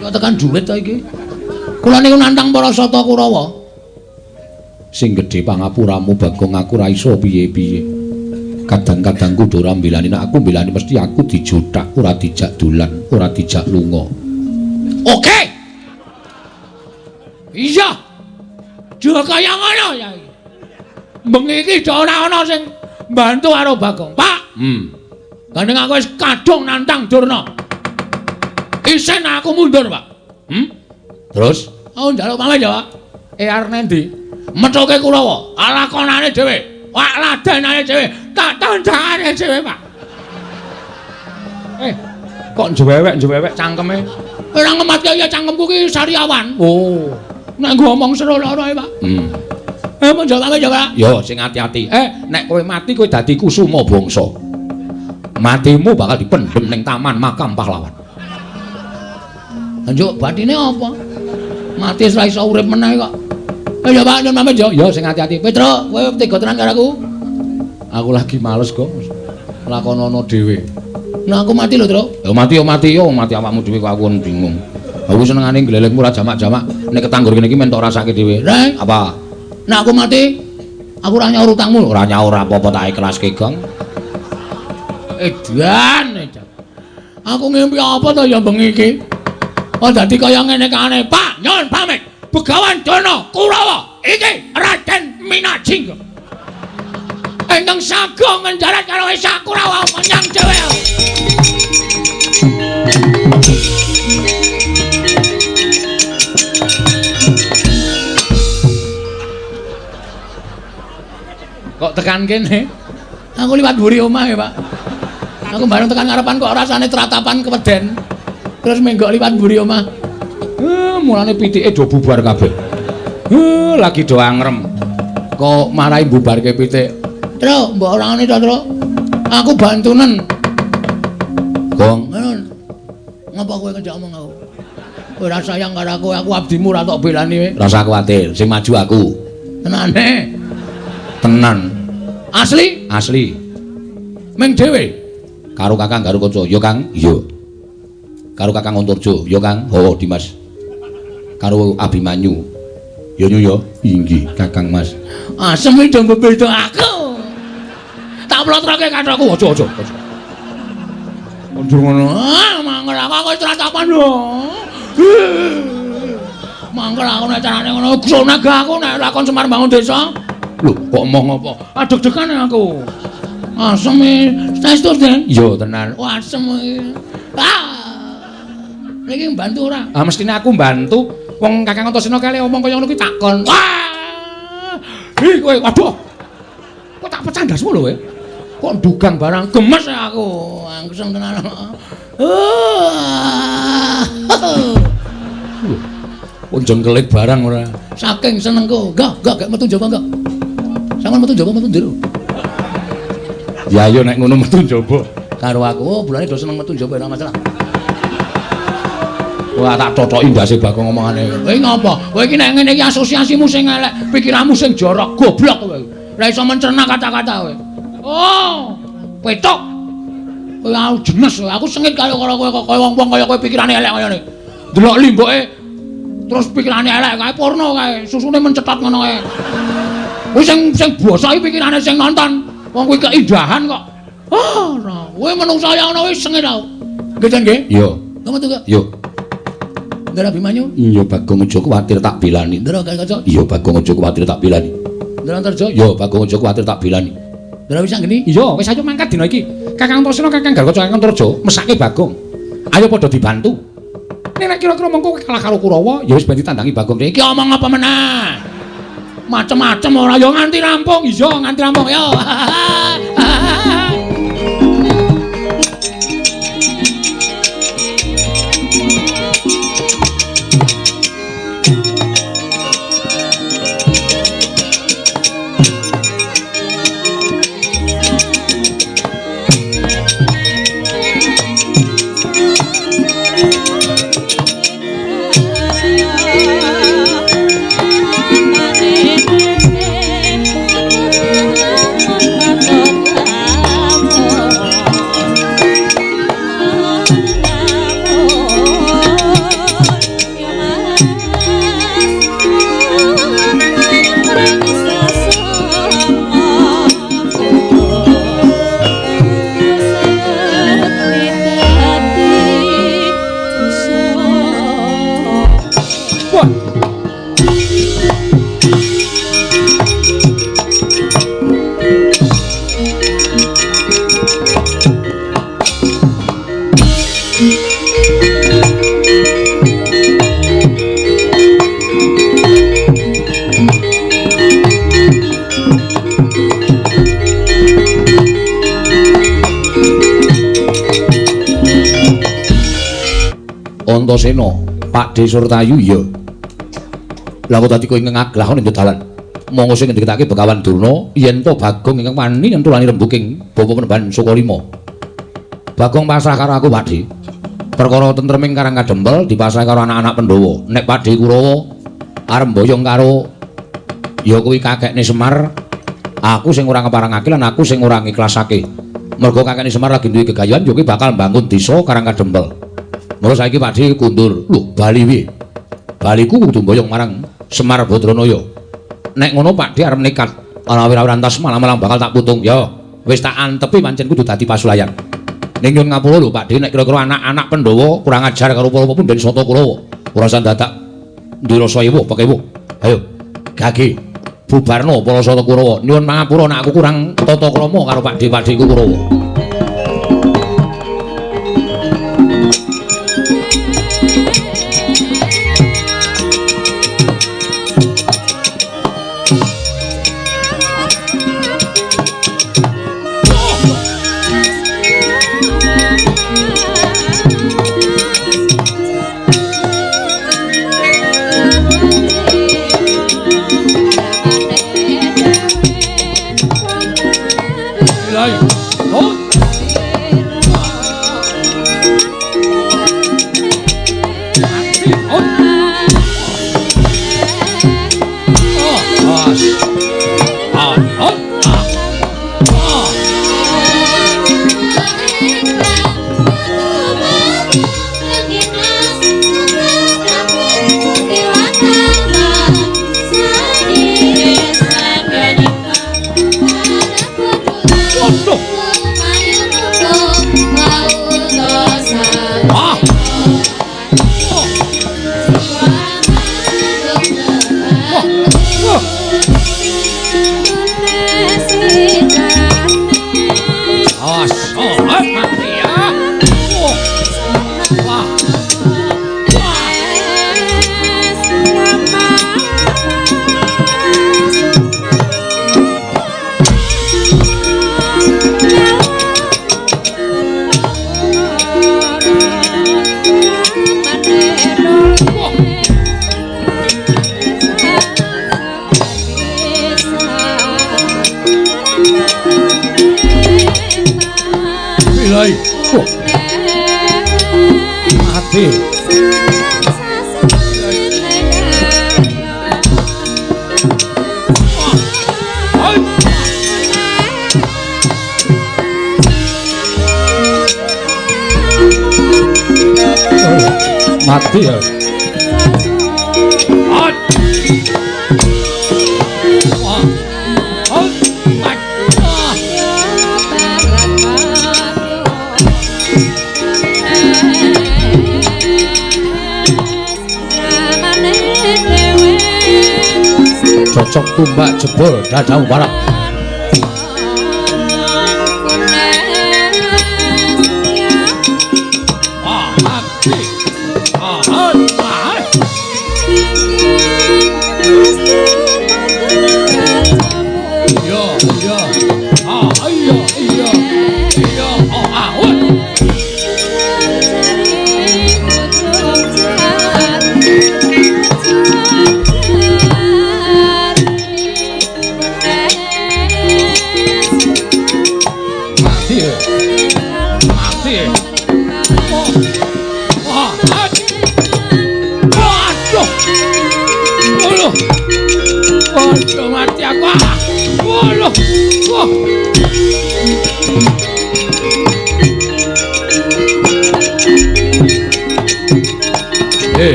Kok tekan dhuwit to iki? Kula niku nantang para sata Kurawa. Sing gedhe pangapuramu Bagong aku ra iso piye-piye. Kadang-kadang kudu ora mbelani, nek aku mbelani mesti aku dijothak, ora dijak dolan, ora dijak lunga. Oke. Iya. Juga kaya ngono ya. Bengi iki ora ana sing bantu karo Bagong. Pak. Gandeng aku wis kadung nantang Durna. Isen aku mundur, Pak. Terus aku njaluk pamit ya, Pak. Arep nendi? Metuke Kurawa, alakonane dhewe. Wak ladenane dhewe, tak tandhane dhewe, Pak. Kok njewewek cangkeme? Ora ngematke ya cangkemku ki sariawan. Oh. Nek ngomong serono ae, Pak. Mau jawab ya, Pak? Yo, sing ati-ati. Nek kowe mati kowe dadi kusuma bangsa. Matimu bakal dipendhem ning taman makam pahlawan. Lanjut batine apa? Mati ora iso urip meneh kok. Ya Pak, nyun pamit yo. Yo sing ati-ati. Petro, kowe tega tenan karo aku? Aku lagi males kok. Lakonono dhewe. Nah aku mati lho, Tru. Ya mati awakmu dhewe kok aku bingung. Aku senengane glelengmu ora jamak-jamak. Nek ketanggur kene iki men tok rasake dhewe. Rek, apa? Nek aku mati, aku ora nyaur utangmu. Ora nyaur apa-apa tak ikhlaske, Gong. Edan. Aku ngimpi apa to ya bengi iki? Oh dadi kaya ngene kane, Pak, nyun pamit. Begawan Durna Kurawa iki Raden Minajingga. Ingkang sagung ngendarat karo Esa Kurawa menyang dhewe. Kok tekan kene? Aku liwat mburi omah ya, Pak. Aku bareng tekan ngarepan kok rasane tratapan keweden. Terus menggok liwat mburi omah. Mulane pitike do bubar kabeh. Lagi do angrem. Kok marahi bubarke pitik. Tru, mbok ora ngene to, Tru. Aku bantunen. Gong, ngapa kowe kenjak omong aku? Kowe ora sayang karo aku abdimu ora tok belani kowe. Ora usah kuwatir, sing maju aku. Tenane. Tenan. Asli? Asli. Ming dhewe karo Kakang Garukaca. Ya, Kang. Iya. Karo Kakang Antarja. Ya, Kang. Oh, Dimas. Karo Abimanyu. Ya nyu ya. Inggih, Kakang Mas. Asem iki do mbebeldo aku. Tak plotroke kathokku. Aja. Mundur ngono. Mangkel aku wis tratapan lho. Mangkel aku nek carane ngono sonaga aku nek lakon Semar Bangun Desa. Lho, kok omong apa? Adeg-degan aku. Asem iki Den. Iya, tenan. Wah, asem iki. Iki mbantu ora? Ah, mestine aku mbantu. Wong Kakang Antasena kali omong kaya ngono kuwi takon. Wah! Ih kowe, waduh. Kok tak pecah ndasmu lho kowe. Kok ndugang barang gemes aku. Angseng tenan. Kok jengkelik barang ora. Saking senengku. Enggak metu njaba enggak. Sampeyan metu njaba metu ndero. Ya ayo nek ngono metu njaba karo aku. Oh, bulane do seneng metu njaba ora masalah. Wah tak cocoki ndase Bagong omongane. Kowe ngapa? Kowe iki nek ngene iki asosiasimu sing elek, pikiranmu sing jorok, goblok kowe. Ora iso mencerna kata-kata kowe. Oh, petok. Kowe jenes kowe. Aku sengit karo kowe kaya wong-wong kaya kowe pikirane elek kaya ngene. Delok limboke terus pikirane elek kae porno kae, susune mencetot ngono kae. Kowe sing basa iki pikirane sing nonton. Wong kuwi keindahan kok. Ora, kowe menungsa kaya ngono wis sengit aku. Nggih, nggih? Iya. Kamu tuh gak? Yo. Ndara Abimanyu? Iya, Bagong aja kuwatir tak belani. Ndara Garukaca? Iya, Bagong aja kuwatir tak belani. Ndara Antarja? Iya, Bagong aja kuwatir tak belani. Ndara Wisanggeni? Iya, wis ayo mangkat dina iki. Kakang Antasena, Kakang Garukaca, Kakang Antarja mesake Bagong. Ayo padha dibantu. Nek kira-kira mengko kalah karo Kurawa, ya wis ben ditandangi Bagong. Iki omong apa meneh? Macem-macem ora ya nganti rampung. Iya, nganti rampung ya. Antasena, Pakde Surtayu iya. Lah kok dadi kowe ngeglakon ing dalan. Monggo sing ngendikake Begawan Durna yen to Bagong ingkang wani nyentulani rembuking Bapa Penemban Sukalima. Bagong pasrah karo aku, Pakde. Perkara tentreming Karang Kadempel dipasrah karo anak-anak Pandhawa. Nek Pakde Kurawa arep mboyong karo ya kuwi kakekne Semar, aku sing ora ngeparangake lan aku sing ora ngiklasake. Mergo kakekne Semar lagi duwe gegayuhan ya kuwi bakal mbangun desa Karang Kadempel. Mula saiki Pakde kundur. Lho, bali piye? Baliku kudu mboyong marang Semar Badranaya. Nek ngono Pakde arep nekat ana wira-wira antas malam-malam bakal tak putung. Ya, wis tak antepi pancen kudu dadi pasulayan. Ning nyun ngapura lho Pakde nek kira-kira anak-anak Pandhawa kurang ajar karo para pun den Sata Kurawa. Ora usah dadak ndirasa ewuh pekewuh. Ayo, gage bubarno para Sata Kurawa. Nyun mangapura nek aku kurang tata krama karo Pakde-pakdeku Kurawa. Mati ya. Cocok tumbak jebol dadang barak.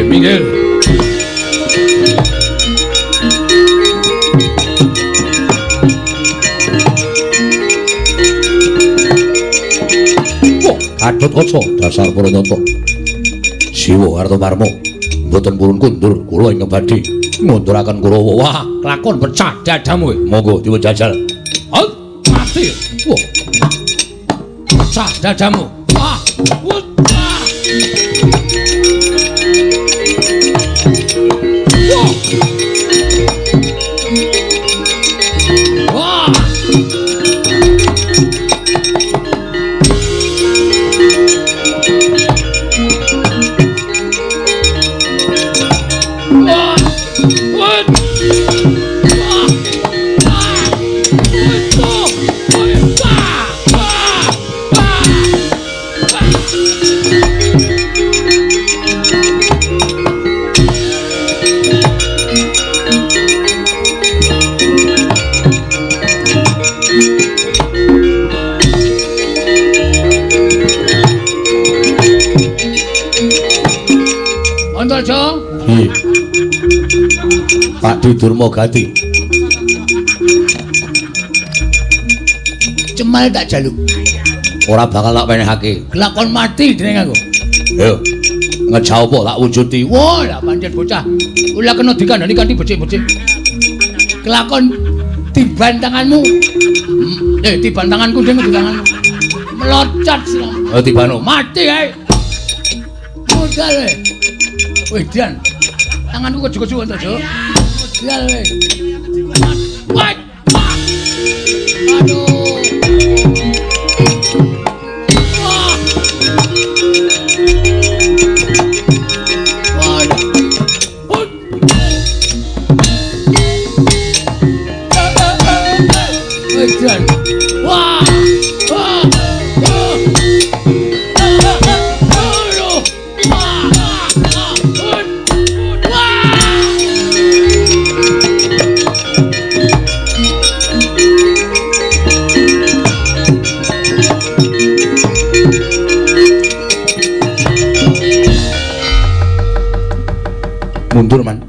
Miguel. Kadut kaca dasar para nyata. Siwa Artomarma mboten purun kundur kula ing badhe ngunduraken Kurawa. Wah, lakon pecah dadamu. Monggo diwen jajal. Mati. Wah. Pecah dadamu. Wah. Pak Durmagati. Cemal tak jaluk. Ora bakal tak penehake. Kelakon mati dening aku. Yo. Ngejauh apa tak wujuti. Wah, lah pancen bocah. Kula kena dikandani kanthi becik-becik. Kelakon tiban tanganmu. Tiban tanganku ding di tanganmu. Melocot silang. Oh tibano. Mati kae. Modal. Wedan. Tanganku keju-keju to, Jo. Modal we. Wah. Aduh. Wah! Wah! Mundur man.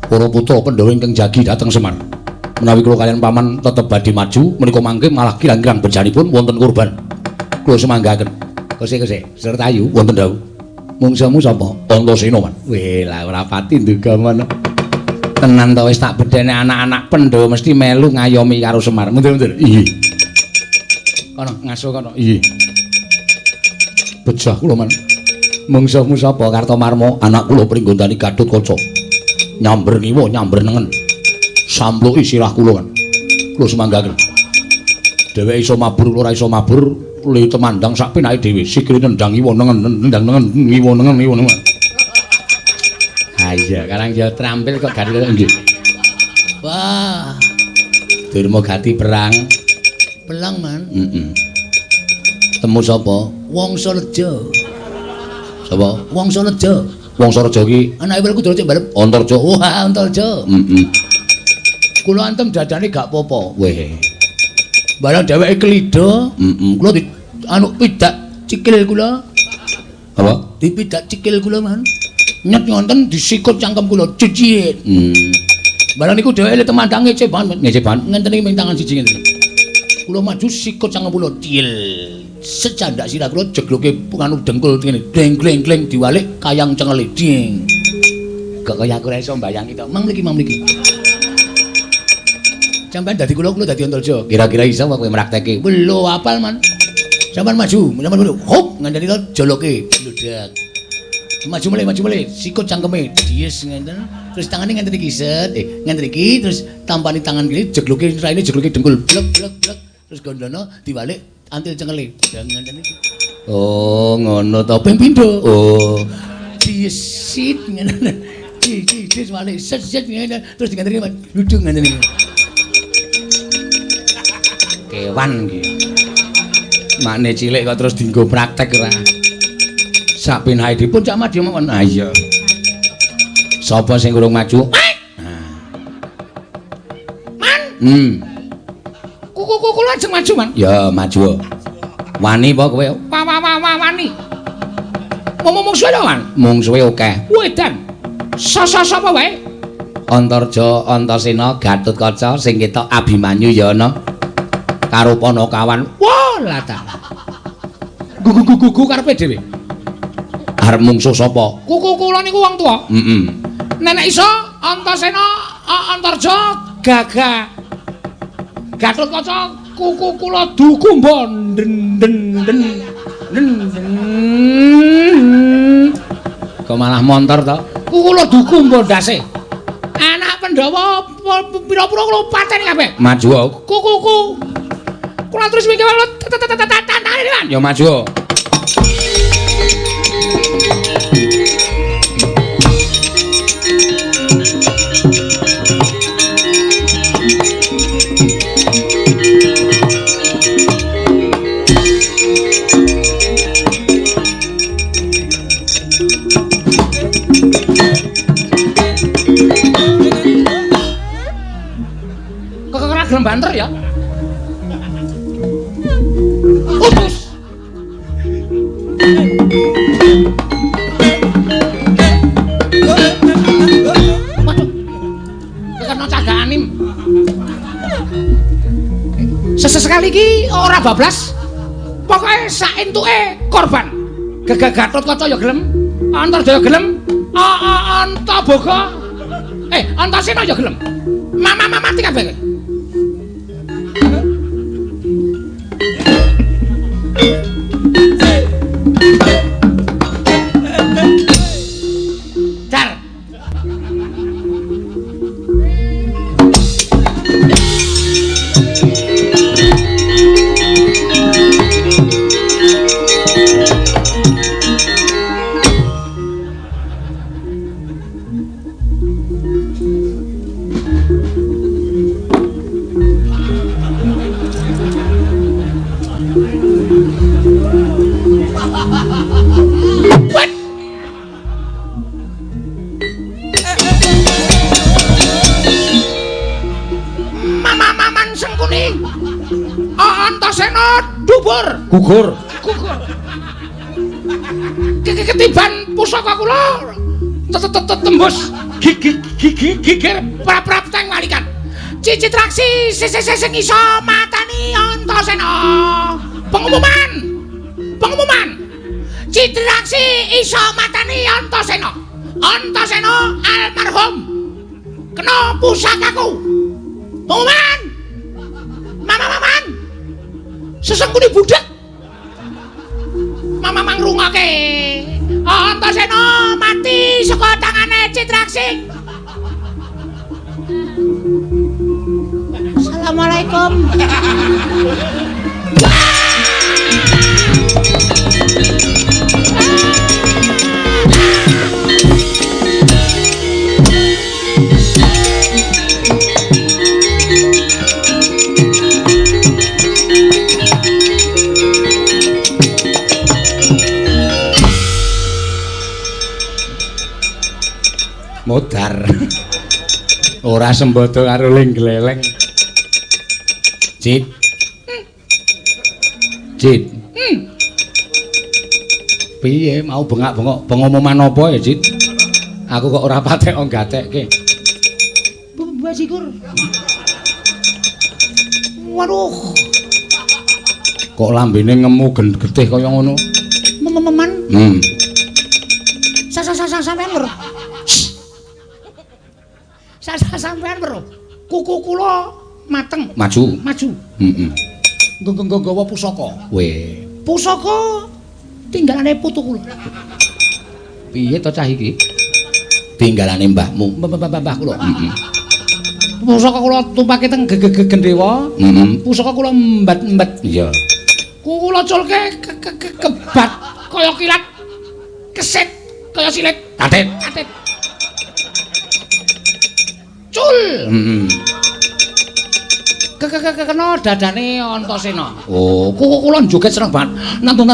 Para putra Pandhawa ingkang jagi dhateng Semar. Menawi kula kaliyan paman tetep badhe maju menika mangke malah kirang-kirang bejanipun wonten kurban. Kula semanggaken. Kese sertayu wonten dawuh. Mungsamu sapa? Antasena man. Weh lah ora pati nduga men. Tenan to wis tak bedene anak-anak Pandhawa mesti melu ngayomi karo Semar. Mundur-mundur. Iya. Kono ngaso kono. Iya. Bejah kula man. Mungsamu sapa Kartomarma? Anak kula Pringgondani Gatotkaca. Nyamber ngiwa nyamber nengen. Sampluki sirah kula kan. Kula semanggaken. Dheweke iso mabur ora iso mabur, li temandang sak penake dhewe. Sikile nendang ngiwa nendang nengen ngiwa nengen. Ha iya, karang ya trampil kok gari nggih. Wah, Durmagati perang. pelang man. Temu sapa? Wangsareja. Sapa? Wangsareja. Wangsareja iki Anake welku dolo cek balep. Antarja. Wah, Antarja. Kula antem dadane gak apa-apa. Weh. Barang dheweke klidha, kula di anu pidak cikil kula. Apa? Dipidak cikil kula man. Nyet ngonten disikut cangkem kula cicit. Barang niku dheweke temandange ceban, ngeceban ngenten iki ming tangan siji ngenten. Kula maju sikut cangkem kula til. Secandak sirah kula jegloke anu dengkul ngene. Gleng-gleng diwalik kayang cengele ding. Kok kaya aku ora iso mbayangi to. Mang mriki. Sampeyan dadi kula dadi Antarja. Kira-kira iso kowe mraktekke. Lho apal man. Sampeyan maju. Hop ngandani to joloke bludak. Maju mulai. Sikut cangkeme. Dies ngenten. Terus tangane ngenten iki set. Ngenten iki terus tampani tangan kiri jegloke raine jegloke dengkul. Blek. Terus gondono diwalik antil cengele. Ngenten iki. Oh, ngono to. Ping pindho. Oh. Diesit ngenten. Dis walik set ngenten. Terus ngenten iki ludung ngenten iki. Kewan iki. Makne cilik kok terus dienggo praktek ora. Sak pinahe dipun cak madya mawon. Ah iya. Sapa sing urung maju? Man. Kuku kula ajeng maju, Man. Ya maju. Wani apa kowe? Wani. Mung suwe to, Man? Mung suwe akeh. Wedan. Sapa wae? Antarja, Antasena, Gatotkaca sing ketok Abimanyu ya ana. Karo Panakawan. Wah, lah ta. Gugu karepe dhewe. Arep mungsuh sapa? Kuku kula niku wong tuwa. Nenek iso Antasena, Antarja, Gagah. Gatotkaca kuku kula dukumba den. Kok malah montor to? Kuku kula dukumba ndase. Anak Pandhawa pira-pira kula pateni kabeh. Maju. Kuku. Kula terus mikir tantangane. Ya maju. Gelem banter ya. Utus. Waduh. Sesekali iki ora bablas. Pokoke sak entuke korban. Gatot kaca ya gelem, Antarjaya gelem, Antaboga. Antasena ya gelem. Mati kabeh. Dar. Maman Sengkuni. Antasena gugur. Ketiban pusaka kula tembus gigir prap teng walikan. Citraksi sing iso matani Antasena. Pengumuman. Citraksi iso matani Antasena. Antasena almarhum. Kena pusakaku. Pengumuman. Maman. Sesengkuni budak. Mamang rungake. Antasena mati saka tangane Citraksi. Assalamualaikum. Modar. Ora sembodo karo ling gleleng. Cit. Piye mau bengak-bengok pengumuman apa ya, Cit? Aku kok ora patek nggatekke. Basikur. Waduh. Kok lambene ngemu getih kaya ngono? Meman. Sampean lho. Sampean lho. Kuku kula mateng. Maju. Heeh. Nggawa pusaka. Weh. Pusaka tinggalane putu kula. Piye to cah iki? Tinggalane mbahmu. Mbah kula. Heeh. Pusaka kula tumpake teng Gendewa. Heeh. Pusaka kula mbet-mbet. Iya. Kula culke kebat kaya kilat. Keset kaya silet. Tatet. Cul. Heeh. Kena dadane Antasena. Oh, Kuku kula joget seneng banget. Nantun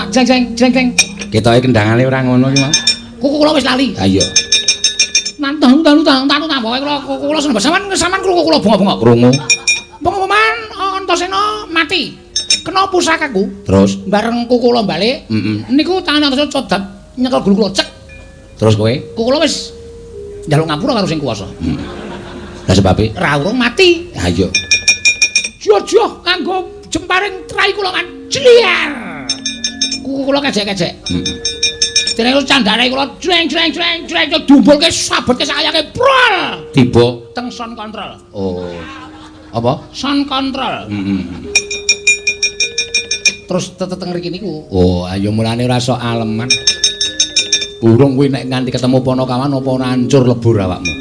jeng. ketoke kendangane ora ngono ki, Mas. Kuku kula wis lali. Ha iya. Nantun tambahe kula seneng sampean krungu kula bengok-bengok. Krungu. Pengumuman Antasena mati. Kena pusakaku. Terus Bareng kuku kula balik. Niku tangan Antasena codap nyekel gulu kula cek. terus kowe Kuku kula wis njaluk ngapura karo sing kuwasa. Lah sebabe Ra urung mati. ha iya. Jojo kanggo jemparing trai kula kan jliar. Kuku kula kejek-kejek. Dene candhane kula jreng dumbulke sabetke sakayake prol. Tiba Teng sound control. oh. Apa? Sound control. Terus teng mriki niku. Oh, ayo mulane ora sok aleman. Burung kuwi nek nganti ketemu Panakawan apa ora hancur lebur awakmu.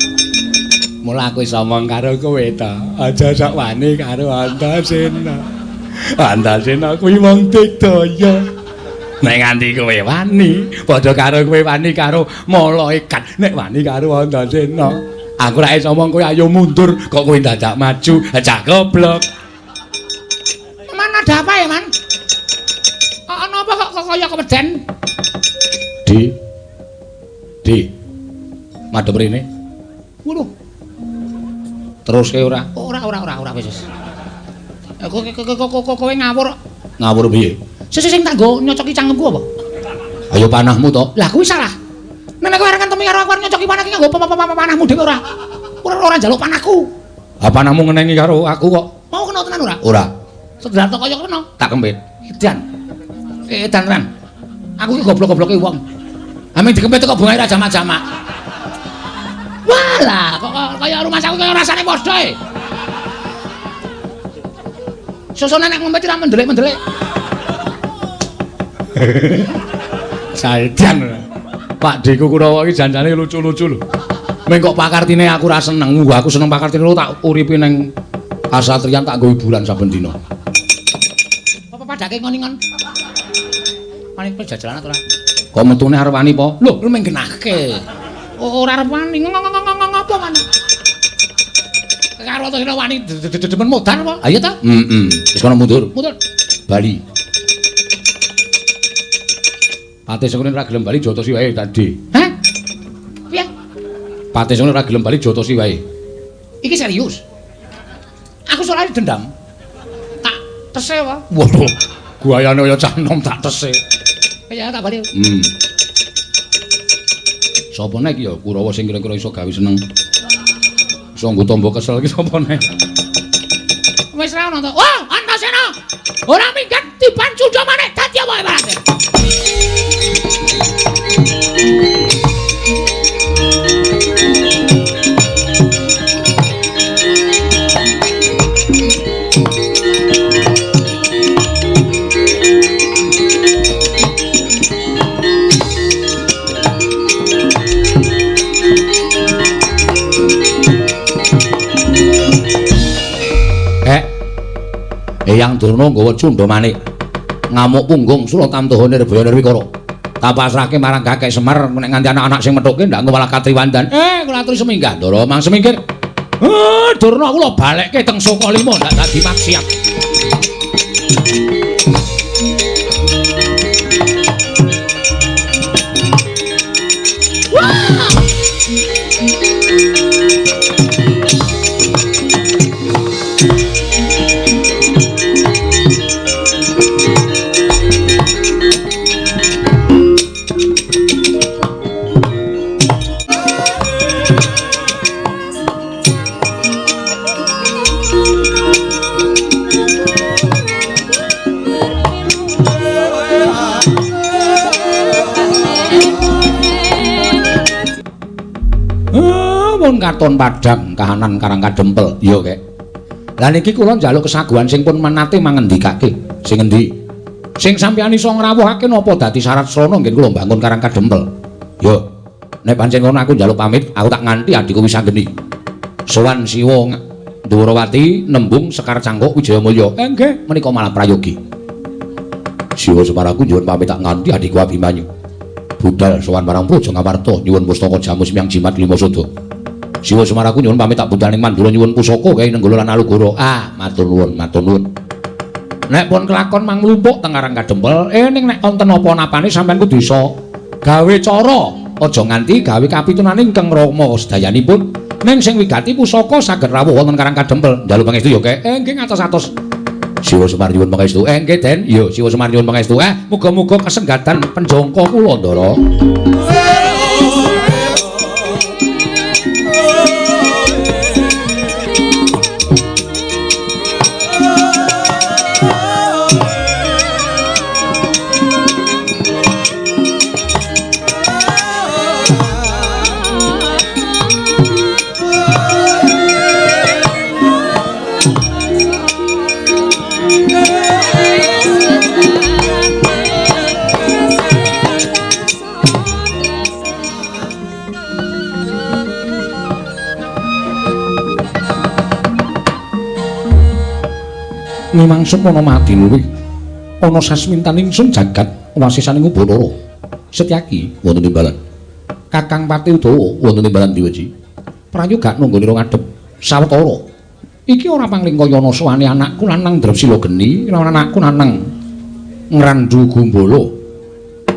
Mula aku iso omong karo kowe ta. Aja sok wani karo Antasena. Antasena kuwi wong digdaya. Nek nganti kowe wani, padha karo kowe wani karo malaikat. Nek wani karo Antasena, aku ra iso omong kowe ayo mundur, kok kowe dadak maju. Cak goblok. Man ada apa ya, Man? Ana apa kok kaya keweden? Di. Madhep rene. Waduh. Terus kowe ora? Ora wis. Kowe ngawur. Ngawur piye? Sing tak nggo nyocoki cangkemku apa? Ayo panahmu to. Lah kuwi salah. Nek kowe arep kantemi karo aku arep nyocoki panah ki nggo panahmu dhewe ora. Ora njaluk panahku. Apa panahmu ngenengi karo aku kok? Mau kena tenan ora? Ora. Sedrata kaya kena. Tak kempit. Edan. Edan ran. Aku iki goblok-gobloke wong. Aming dikempit kok bungae ra jamak-jamak. Walah, kok kaya rumah aku kaya rasane padha e. Susune nek ngempit ra mendelik-mendelik. Saedan. Pak Deku Kurawa iki janjane lucu-lucu lho. Meng kok pakartine aku ra seneng. Aku seneng pakartine lu tak uripi ning kasatriyan tak nggo hiburan saben dina. Apa padake ngoningon? Paling pejajaran ora. Kok metune arep wani po? Lho, lu menggenahke. Ora arep wani. Ngopo wani? Karo to wani demen modal apa? Ayo ta? Wis kono mundur. Mundur. Bali. Pate sing ora gelem bali jotosi wae tadi. Hah? Piye? Pate sing ora gelem bali jotosi wae. Iki serius. Aku soalnya dendam. Tak tese wae. Waduh. Guayane kaya cah nom tak tese. Ya tak bali. Sapa nek ya Kurawa sing kira-kira iso gawe seneng. Iso nggo tombo kesel iki sapa nek? Wis ra ono to. Wah, Antasena. Ora minggat dibancu do maneh dadi apa ibarate. Eyang Durna nggawa cundha manik. Ngamuk punggung sura tamtuha Nirbaya Nirwikara. Tapasrahke marang Kakek Semar nek nganti anak-anak sing methuke ndak malah katriwandan. Kula aturi seminggah Ndara, mang semingkir. Durna kula balekke teng Sokalima ndak dadi maksiat. Pun katon padhang kahanan Karang Kadempel. Iya, Kek. Lah niki kula njaluk kesaguhan sing pun menate mangendikake. Sing endi? Sing sampeyan iso ngrawuhake napa dadi syarat srana nggih kula mbangun Karang Kadempel. Yo. Nek pancen ngono aku njaluk pamit, aku tak nganti adiku wis anggeni. Sowan Siwa Ndhurawati nembung Sekar Cangkok Wijayamulya. Nggih, menika malah prayogi. Siwa Semaraku nyuwun pamit tak nganti adiku Abimanyu. Budal sowan marang Praja Ngamarta nyuwun pustaka jamu semyang jimat 5 sodo. Siwa Semaraku nyuwun pamit tak budal ning Mandura nyuwun pusaka Kyai Nenggala lan Alugara. Matur nuwun, matur nuwun. Nek pun kelakon mang mlumpuk teng Karang Kadempel, ning nek wonten apa-napane sampeyan kudu iso gawe cara, aja nganti gawe kapitunane ingkang rama sedayanipun. Ning sing wigati pusaka saged rawuh wonten Karang Kadempel. Njaluk pangestu ya, Kek. Nggih ngatos-atos. Siwa Semar nyuwun pangestu. Nggih, Den. Iya, Siwa Semar nyuwun pangestu. Muga-muga kasenggatan penjangka kula, Ndara. Mimangsut ana mati luwih ana sasmintaning sun jagat wasisaning Ubanara Setyaki wonten timbalan Kakang Pati Udawa wonten timbalan Diweji prayoga nunggone ngadhep sawetara iki ora pangling kaya ana suwane anakku lanang Drepsila Geni lan anakku lanang Ngrandu Gumbala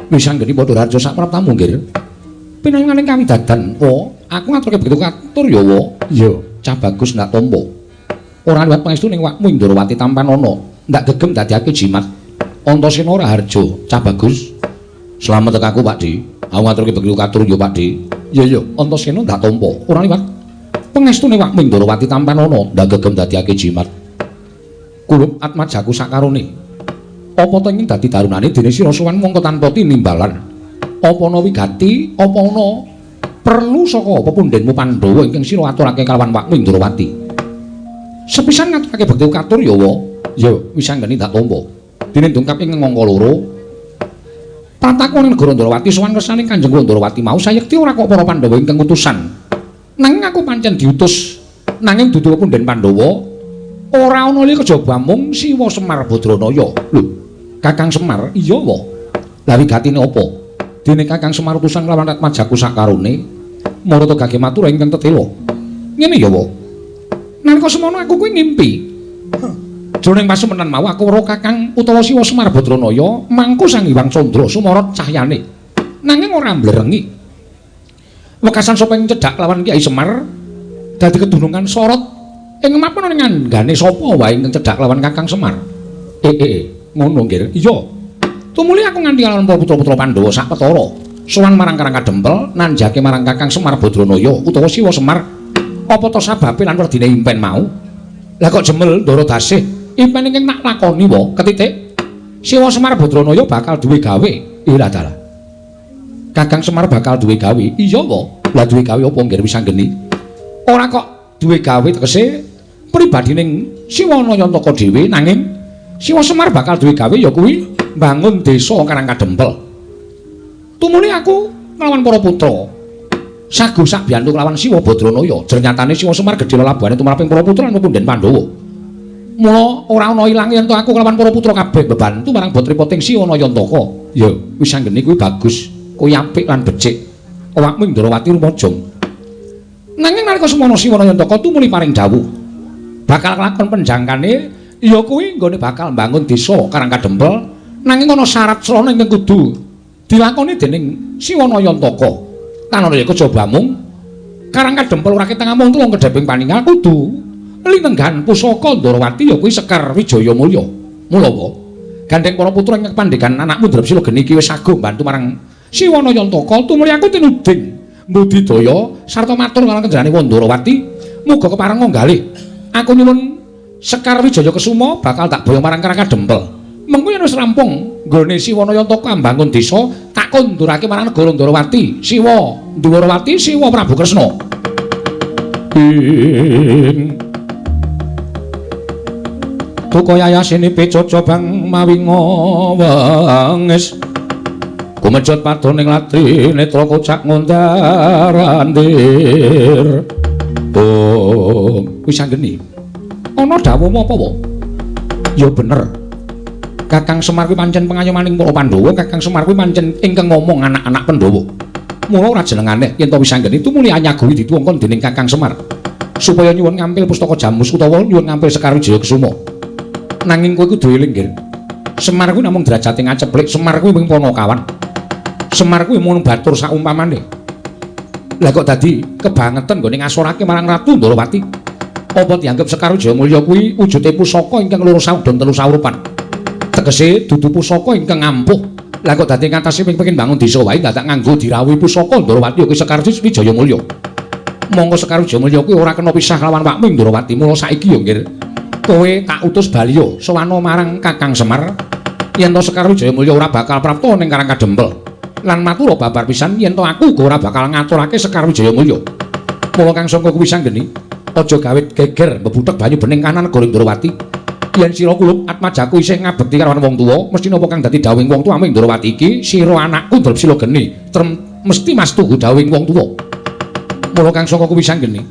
wis anggeni padha raja sak praptamu nggih pinanganing kawidadan aku ngaturke begitu katur ya iya cah bagus ndak tampa ora liwat pangestu ning wakmu Ndrawati Tampanana ndak gegem dadiake jimat Antasena Raharja cah bagus slamet aku Pakdi aku ngaturke begitu katur ya Pakdi iya Antasena ndak tampa ora liwat pangestu ning wakmu Ndrawati Tampanana ndak gegem dadiake jimat Kulup atmajaku sakarone. Apa to ingin dadi darunane dene sira sowan mongko tanpa tinimbalan. Apa ana wigati, apa ana perlu saka pepundhenmu Pandhawa ingkang sira aturake kalawan Wakmu Indrawati. Sepisan ngaturake bekti katur ya wa. Ya wis anggene tak tampa. Dene dongkap ing ngangka loro. Patakoning negara Ndrawati sowan kersane Kanjeng Ndrawati mau sayekti ora kok para Pandhawa ingkang utusan. Nanging aku pancen diutus nanging dudu pepundhen Pandhawa. Ora ana li kejaba mung Siwa Semar Badranaya. Lho, Kakang Semar, iya wa. Lah wigatine apa? Dene Kakang Semar utusan lawan Atmajaku sakarone, marata gage matur ingkang tetela. Ngene ya wa. Nalika semono aku kuwi ngimpi. Jroning pasumenan mau aku weruh Kakang utawa Siwa Semar Badranaya mangku Sang Hyang Candra sumarot cahyane. Nanging ora mblerengi. Wekasan sapa ing cedhak lawan Kyai Semar dadi kedunungan sorot. Ing mapan ning anggane sapa wae ing cedhak lawan Kakang Semar. Ngono nggih. Iya. Tumuli aku nganti lawan putra-putra Pandhawa sak petara, sowan marang Karang Kadempel, nanjake marang Kakang Semar Badranaya utawa Siwa Semar. Apa to sababe lan werdine impen mau? Lah kok jemel ndara dasih impen ingkang tak lakoni wa ketitik. Siwa Semar Badranaya bakal duwe gawe. Ira dalah. Kakang Semar bakal duwe gawe. Iya wa. Lah duwe gawe apa nggih wis anggeni? Ora kok duwe gawe tegese pribadining Siwa Nayantaka dhewe nanging Siwa Semar bakal duwe gawe ya kuwi mbangun desa Karang Kadempel. Tumuli aku nglawan para putra sagu sak biyantu lawan Siwa Badranaya. Jernyatane Siwa Semar gedhe lelabuhane tumraping para putra lan pepundhen Pandhawa. Mula ora ana ilang yen to aku kelawan para putra kabeh bebantu marang botripoting Siwa Nayantaka. Ya wis anggene kuwi bagus, kuwi apik lan becik. Awakmu Indrawati rumajang. Nanging nalika semono Siwa Nayantaka tumuli paring dawuh bakal lakon penjangkane ya kuwi nggone bakal mbangun desa Karang Kadempel, nanging ana syarat srana ingkang kudu dilakoni dening Siwa Nayantaka. Tanana ya kejaba mung Karang Kadempel ora ketang amung tuwa kedheping paningal kudu linenggan pusaka Ndrawati ya kuwi Sekar Wijaya Mulya. Mula wa gandeng para putra ing pandhegan anakmu Drepsila geni iki wis saguh bantu marang Siwa Nayantaka. Tumuli aku tinuding mbudidaya sarta matur marang kendarane Ndrawati muga kepareng nggalih. Aku nyuwun Sekar Wijaya Kesuma bakal tak boyong marang Karang Kadempel. Mengko yen wis rampung nggone Siwa Nayantaka mbangun desa, tak kondurake marang negara Ndrawati, Siwa Ndrawati, Siwa Prabu Kresna. Tukaya yasine pecoco bang mawinga wengis. Kumejot padoning latri netra kocak ngondarandir. Oh, wis anggeni. Ana dawuhmu apa, wa? Ya bener. Kakang Semar kuwi pancen pengayomaning para Pandhawa, Kakang Semar kuwi pancen ingkang ngomong anak-anak Pandhawa. Mula ora jenengane yen to wis anggeni tumuli anyagui dituwungkon dening Kakang Semar supaya nyuwun ngampil pustaka Jamus utawa nyuwun ngampil Sekar Wijaya Kesuma. Nanging kowe kudu eling, nggih. Semar kuwi namung derajate ngaceplik, Semar kuwi mung Panakawan. Semar kuwi mung batur saumpamane. Lah kok dadi kebangetan nggone ngasorake marang Ratu Ndrawati. Apa dianggep Sekar Wijaya Mulya kuwi wujude pusaka ingkang loro saudon telu saurupan. Tegese dudu pusaka ingkang ampuh. Lah kok dadi ngatasi pengin bangun desa wae dadak nganggo dirawuhi pusaka Ndrawati kuwi Sekar Wijaya Mulya. Monggo Sekar Wijaya Mulya kuwi ora kena pisah lawan Wakmu Ndrawati. Mula saiki ya nggih. Kowe tak utus baliya sowana marang Kakang Semar yen to Sekar Wijaya Mulya ora bakal prapta ning Karang Kadempel. Lan matur babar pisan yen to aku uga ora bakal ngaturake Sekar Wijaya Mulya. Mula kang sangka kuwi sanggeni, aja gawe geger mbebutek banyu bening kanan negara Ndrawati. Yen sira kulup Atmajaku isih ngabekti karo wong tuwa, mesti napa kang dadi dawuhing wong tuwa ing Ndrawati iki, sira anakku Drepsila geni, mesti mastuhu dawuhing wong tuwa. Mula kang sangka kuwi sanggeni,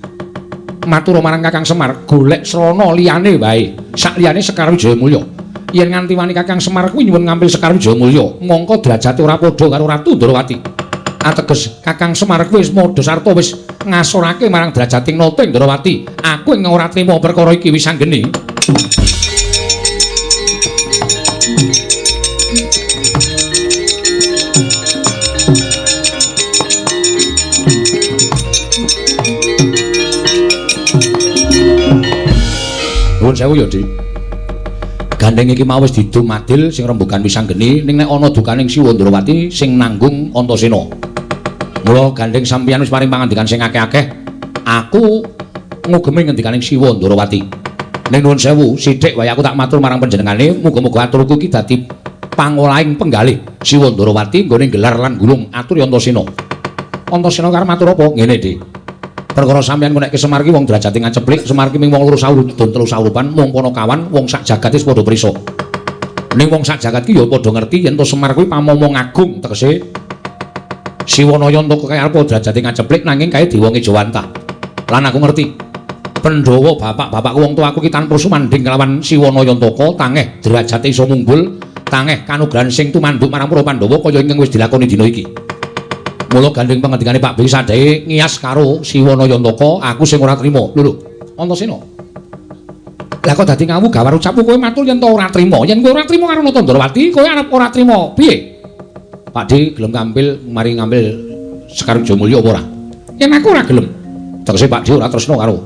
matur marang Kakang Semar, golek srana liyane wae, sak liyane Sekar Wijaya Mulya. Yen nganti wani Kakang Semar kuwi nyuwun ngampil Sekar Wijaya Mulya, mongko derajate ora padha karo Ratu Ndrawati. Ateges Kakang Semar kuwi wis modho sarta wis ngasorake marang derajating Nata Ndrawati. Aku ing ora trima perkara iki wis anggeni. Nuwun sewu ya, Dik. Gandeng iki mau wis didum adil sing rembugan wis anggeni ning nek ana dukaning Siwa Ndrawati sing nanggung Antasena. Mula gandeng sampeyan wis paring pangandikan sing akeh-akeh. Aku ngugemi ngendikaning Siwa Ndrawati. Ning nuwun sewu, sithik wae aku tak matur marang panjenengane, muga-muga aturku iki dadi pangolahing penggalih Siwa Ndarawati nggone gelar lan gulung atur Antasena. Antasena karo matur apa? Ngene, Dik. Perkara sampeyan nek ke Semar ki wong derajate ngaceplik, Semar ki ming wong loro sawurudun telu sawurupan, mung kono kawan, wong sak jagat wis padha prisa. Ning wong sak jagat ki ya padha ngerti yen to Semar kuwi pamomong agung tegese Siwanaya Antaka kaya apa derajate ngaceplik nanging kae dewa Ngejawantah. Lan aku ngerti Pandhawa bapak-bapakku wong tuaku ki tanpa sumanding kelawan Siwanaya Antaka tangeh derajate iso munggul, tangeh kanugrahan sing tumanduk marang para Pandhawa kaya ingkang wis dilakoni dina iki. Mula gandeng pangendikane Pak Bli sadhae ngiyas karo Siwanaya Antaka, aku sing ora trima. Lho, Antasena. Lah kok dadi ngawu gawar ucapmu kowe matur yen to ora trima. Yen kowe ora trima karo Ndrawati, kowe arep ora trima. Piye? Pak Di gelem mari ngambil Sekar Jomulya apa ora? Yen aku ora gelem. Tegese Pak Di ora tresna karo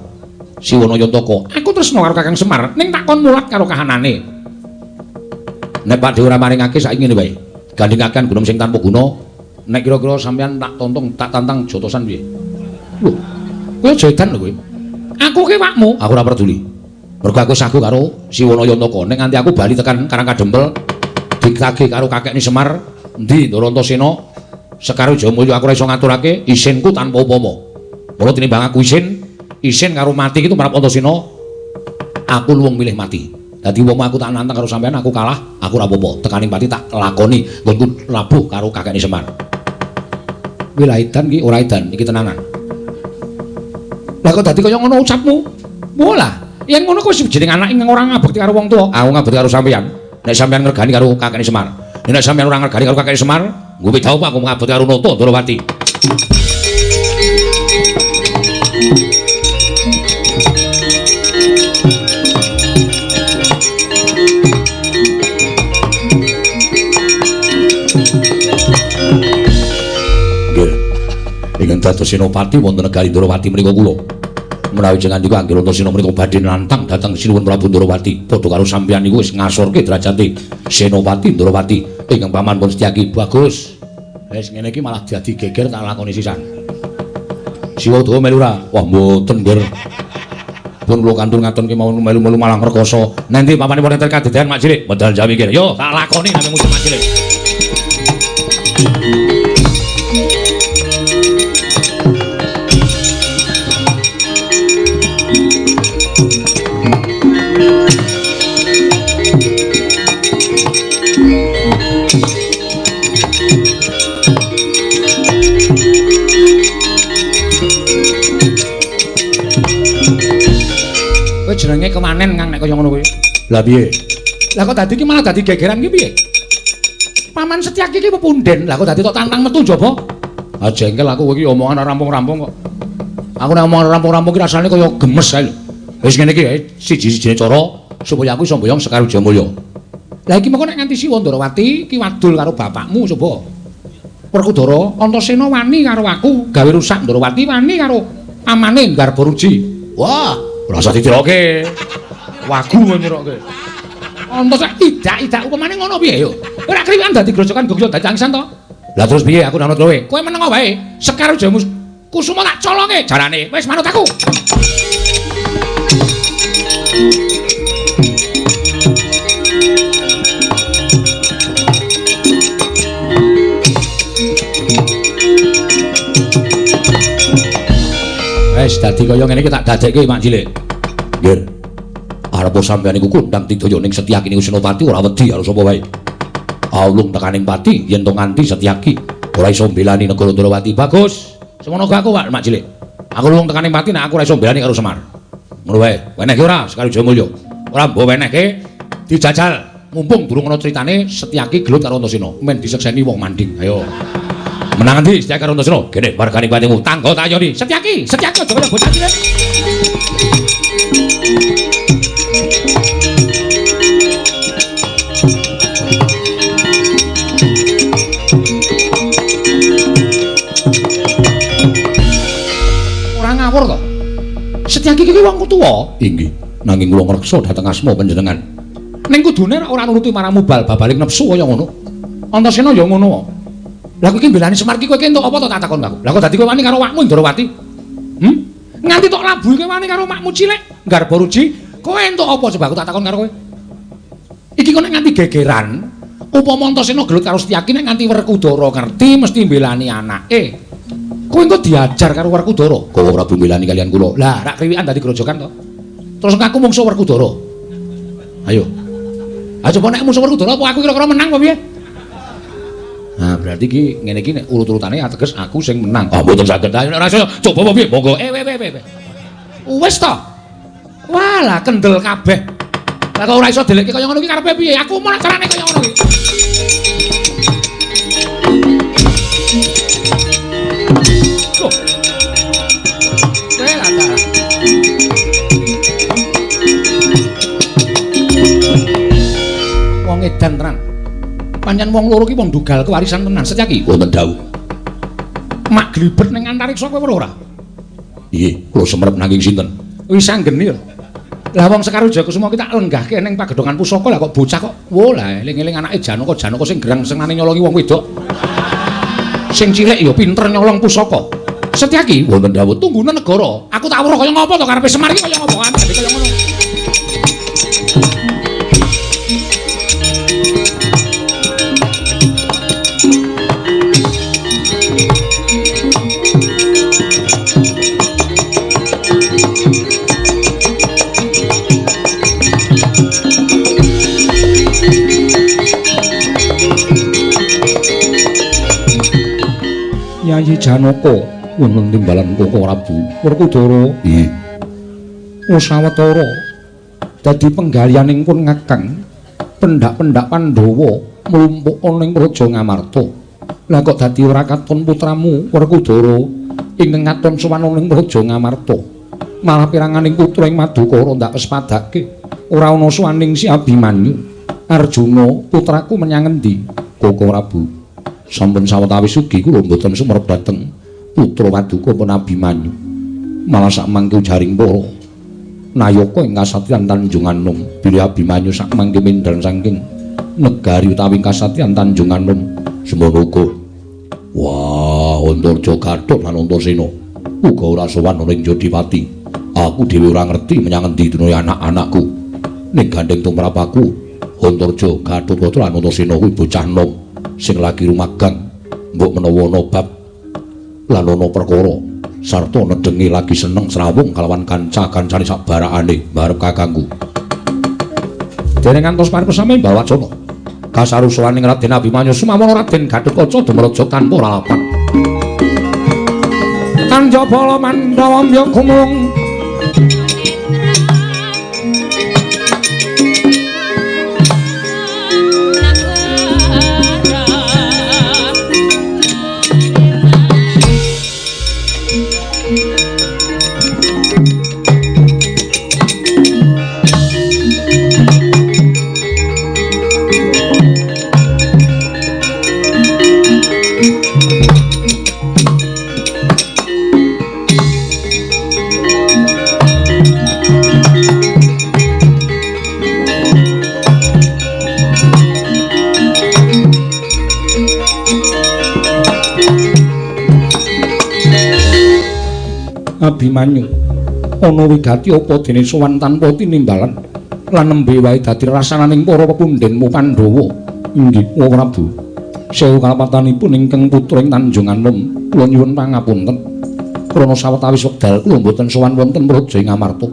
Siwanaya Antaka. Aku tresna karo Kakang Semar, ning tak kon mulat karo kahanane. Nek Pak Di ora maringake saiki ngene wae. Gandhengaken gunung sing tanpa guna. Nek kira-kira sampeyan tak tantang jotosan piye? Lho, kowe jedan lho kowe. Aku ki wakmu, aku ora peduli. Mergo aku sagu karo Siwanaya Antaka. Nek nganti aku bali tekan Karang Kadempel ditagih karo kakekne Semar, endi Ndara Antasena, Sekar Jomulya aku ora iso ngaturake isinku tanpa upama. Mula tinimbang aku isin karo mati itu marang Antasena, aku luwung milih mati. Dadi wong aku tak nantang karo sampeyan, aku kalah, aku ora apa-apa. Tekaning pati tak lakoni nggonku labuh karo kakekne Semar. Kuwi lha edan iki ora edan, iki tenanan. Lah kok dadi kaya ngono ucapmu? Mola, yen ngono kok jeneng anak ingkang ora ngabekti karo wong tuwa. Aku ngabekti karo sampeyan. Nek sampeyan ngregani karo kakekne Semar. Nek sampeyan ora ngregani karo kakekne Semar, nggo beda apa aku ngabekti karo Nata Ndarawati. Ingkang dados senopati wonten negari Ndarawati menika kula. Menawi jenengan niku anggere Antasena menika badhe nantang dhateng Sinuwun Prabu Ndarawati, padha karo sampeyan niku wis ngasorke derajate senopati Ndarawati ingkang paman pun Setyaki. Bagus. Wis ngene iki malah dadi geger tak lakoni sisan. Siwa Dawa melu ora? Wah mboten, Nger. Pun kula kantun ngaten ki mau melu-melu malah ngrekoso. Nanti papane pun enten kadedean Mak Cilik, medal jawi mikir. Yo tak lakoni nang musim Mak Cilik. Jenenge kemanen Kang nek kaya ngono kuwi. Lah piye? Lah kok dadi iki malah dadi gegeran iki piye? Paman Setyaki iki pepunden. Lah kok dadi tok tantang metu njaba? Ah jengkel aku iki omongan rampung-rampung kok. Aku nek omongan rampung-rampung iki rasane kaya gemes ae lho. Wis ngene iki siji-sijine cara supaya aku iso mboyong Sekar Jomulya. Lah iki mengko nek nganti Siwa Ndarawati ki wadul karo bapakmu coba. Werkudara Antasena wani karo aku gawe rusak Ndarawati wani karo amane Garbaruji. Wah, ora usah ditiroke. Wagu nyiroke. Antasena idak-idak upamane ngono piye yo? Ora kriwikan dadi grojokan gogyo dadi angsan to? Lah terus piye aku nanut kowe? Kowe meneng wae. Sekar Jamus Kusuma tak colonge jarane. Wis manut aku. Wis dadi kaya ngene iki tak dadekke Mak Cilik. Nggih. Arep sampeyan iku kondang didaya ning Setyaki niku Senopati ora wedi karo sapa wae. Aulung tekaning pati yen to nganti Setyaki ora iso mbelani negara Ndarawati. Bagus. Semono aku Mak Cilik. Aku luwung tekaning pati nek aku ora iso mbelani karo Semar. Ngono wae. Wenehke ora Sekar Jomulya. Ora mbok wenehke dijajal. Mumpung durung ana critane Setyaki gelut karo Antasena. Men disekseni wong manding. Ayo. Menang endi Setyaki karo Antasena? Kene wargane patimu. Tangga tak ayoni. Setyaki aja kaya bocah cilik. Ora ngawur to. Setyaki iki wong tuwa. Inggih. Nanging kula ngreksa dhateng asma panjenengan. Ning kudune ora nuruti marang mubal babaling nepsu kaya ngono. Antasena ya ngono. Lah kowe iki mbelani Semar ki kowe entuk apa to tak takon aku. Lah kok dadi kowe wani karo wakmu Ndarawati? Nganti tok labuh kowe wani karo makmu Cilik Garbaruji Kowe entuk apa coba aku tak takon karo kowe? Iki kok nek nganti gegeran, upama Antasena gelut karo Setyaki nek nganti Werkudara ngerti mesti mbelani anake. Kowe engko diajar karo Werkudara. Kowe ora mbelani kalian kula. Lah, rak kriwikan dadi grojokan to. Terus aku mungsuh Werkudara. Ayo. Aja coba nek mungsuh Werkudara apa aku kira-kira menang apa piye? Nah, berarti iki ngene iki nek urut-urutane ateges aku sing menang. Ah, mboten saged. Ora iso coba apa piye? Monggo. Wis to. Walah kendel kabeh. Lah kok ora iso delekke kaya ngono iki karepe piye? Aku mau carane kaya ngono iki. Loh. Lah ta. Wong edan tenan. Pancen wong loro ki wong dugal kewarisan tenan. Setyaki wonten dawuh. Mak glibet ning antariksa kowe ora? Nggih, kula semrep nanging sinten? Wis anggeni ya. Lah wong Sekar Jayakusuma ki tak lenggahke ning pagedhongan pusaka lah kok bocah kok. Wo lah eling-eling anake Janaka sing gerang senane nyolongi wong wedok. Sing cilik ya pinter nyolong pusaka. Setyaki wonten dawuh tunggune negara. Aku tak weruh kaya ngopo to karepe Semar iki kaya ngopo kan kaya ngono. Yayi Janaka wonten timbalan Koko Prabu Werkudara nggih usawetara dadi penggalianing pun ngakang pendak-pendak Pandhawa mlumpuk ana ing Praja Ngamarta. Lah kok dadi ora katon putramu Werkudara ingkang katon sowan ing Praja Ngamarta. Malah piranganing putra ing Madukara ndak kespadake. Ora ana suwaning si Abimanyu. Arjuna putraku menyang endi? Koko Prabu sampun sawetawis ugi kula mboten sumerep dhateng putra Paduka pun Abimanyu. Malah sak mangke ujaring para Nayaka ing kasatriyan Tanjunganom bilih Abimanyu sak mangke mindhan saking negari utawi kasatriyan Tanjunganom semono uga. Wah, Antarja Gathuk lan Antasena uga ora sowan ning Jodipati. Aku dhewe ora ngerti menyang endi dunya anak-anakku. Ning gandeng tumrap aku Antarja Gathuk lan Antasena kuwi bocah nom sing lagi rumagang mbok menawa ana bab lan ana perkara sarta nedengi lagi seneng srawung kalawan kanca-kancane sak barakane barep kakangku. Dereng ngantos parep sami Mbawacana kasarusaning Raden Abimanyu sumawana Raden Gatotkaca dumraja tanpa lalapan. Kanjabala Mandhawa ya gumung Abimanyu ana wigati apa dene sowan tanpa tinimbalan lan nembe wae dadi rasananing para pepundhenmu Pandhawa. Inggih Prabu, sewu kalapatanipun ingkang putra ing Tanjunganom kula nyuwun pangapunten. Krana sawetawis wekdal kula boten sowan wonten Praja Ngamarta.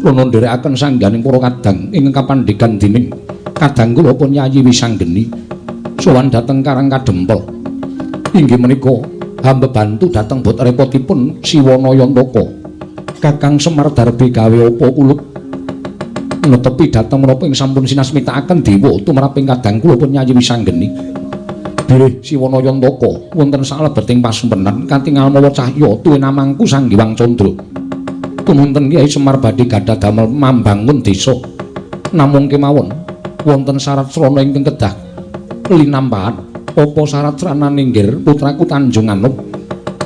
Kula ndherekaken sangganing para kadang ingkang kapandhegan dening kadang kula pun Yayi Wisanggeni sowan dhateng Karang Kadempel. Inggih menika hamba bantu dhateng bot repotipun Siwana Yantaka. Kakang Semar Darbe gawe apa kulup netepi dhateng menapa ing sampun sinasmitakaken dewa tumraping kadang kula pun Yayi Wisanggeni. Bilih Siwana Yantaka wonten salebeting pasempenan kanthi ngamawa cahya tuwin namangku Sanggiwang Candra. Tumunten Kyai Semar badhe gadhah damel mambangun desa. Namung kemawon wonten syarat srana ingkang kedah linampahan. Apa syarat sranane nggir putraku Tanjunganom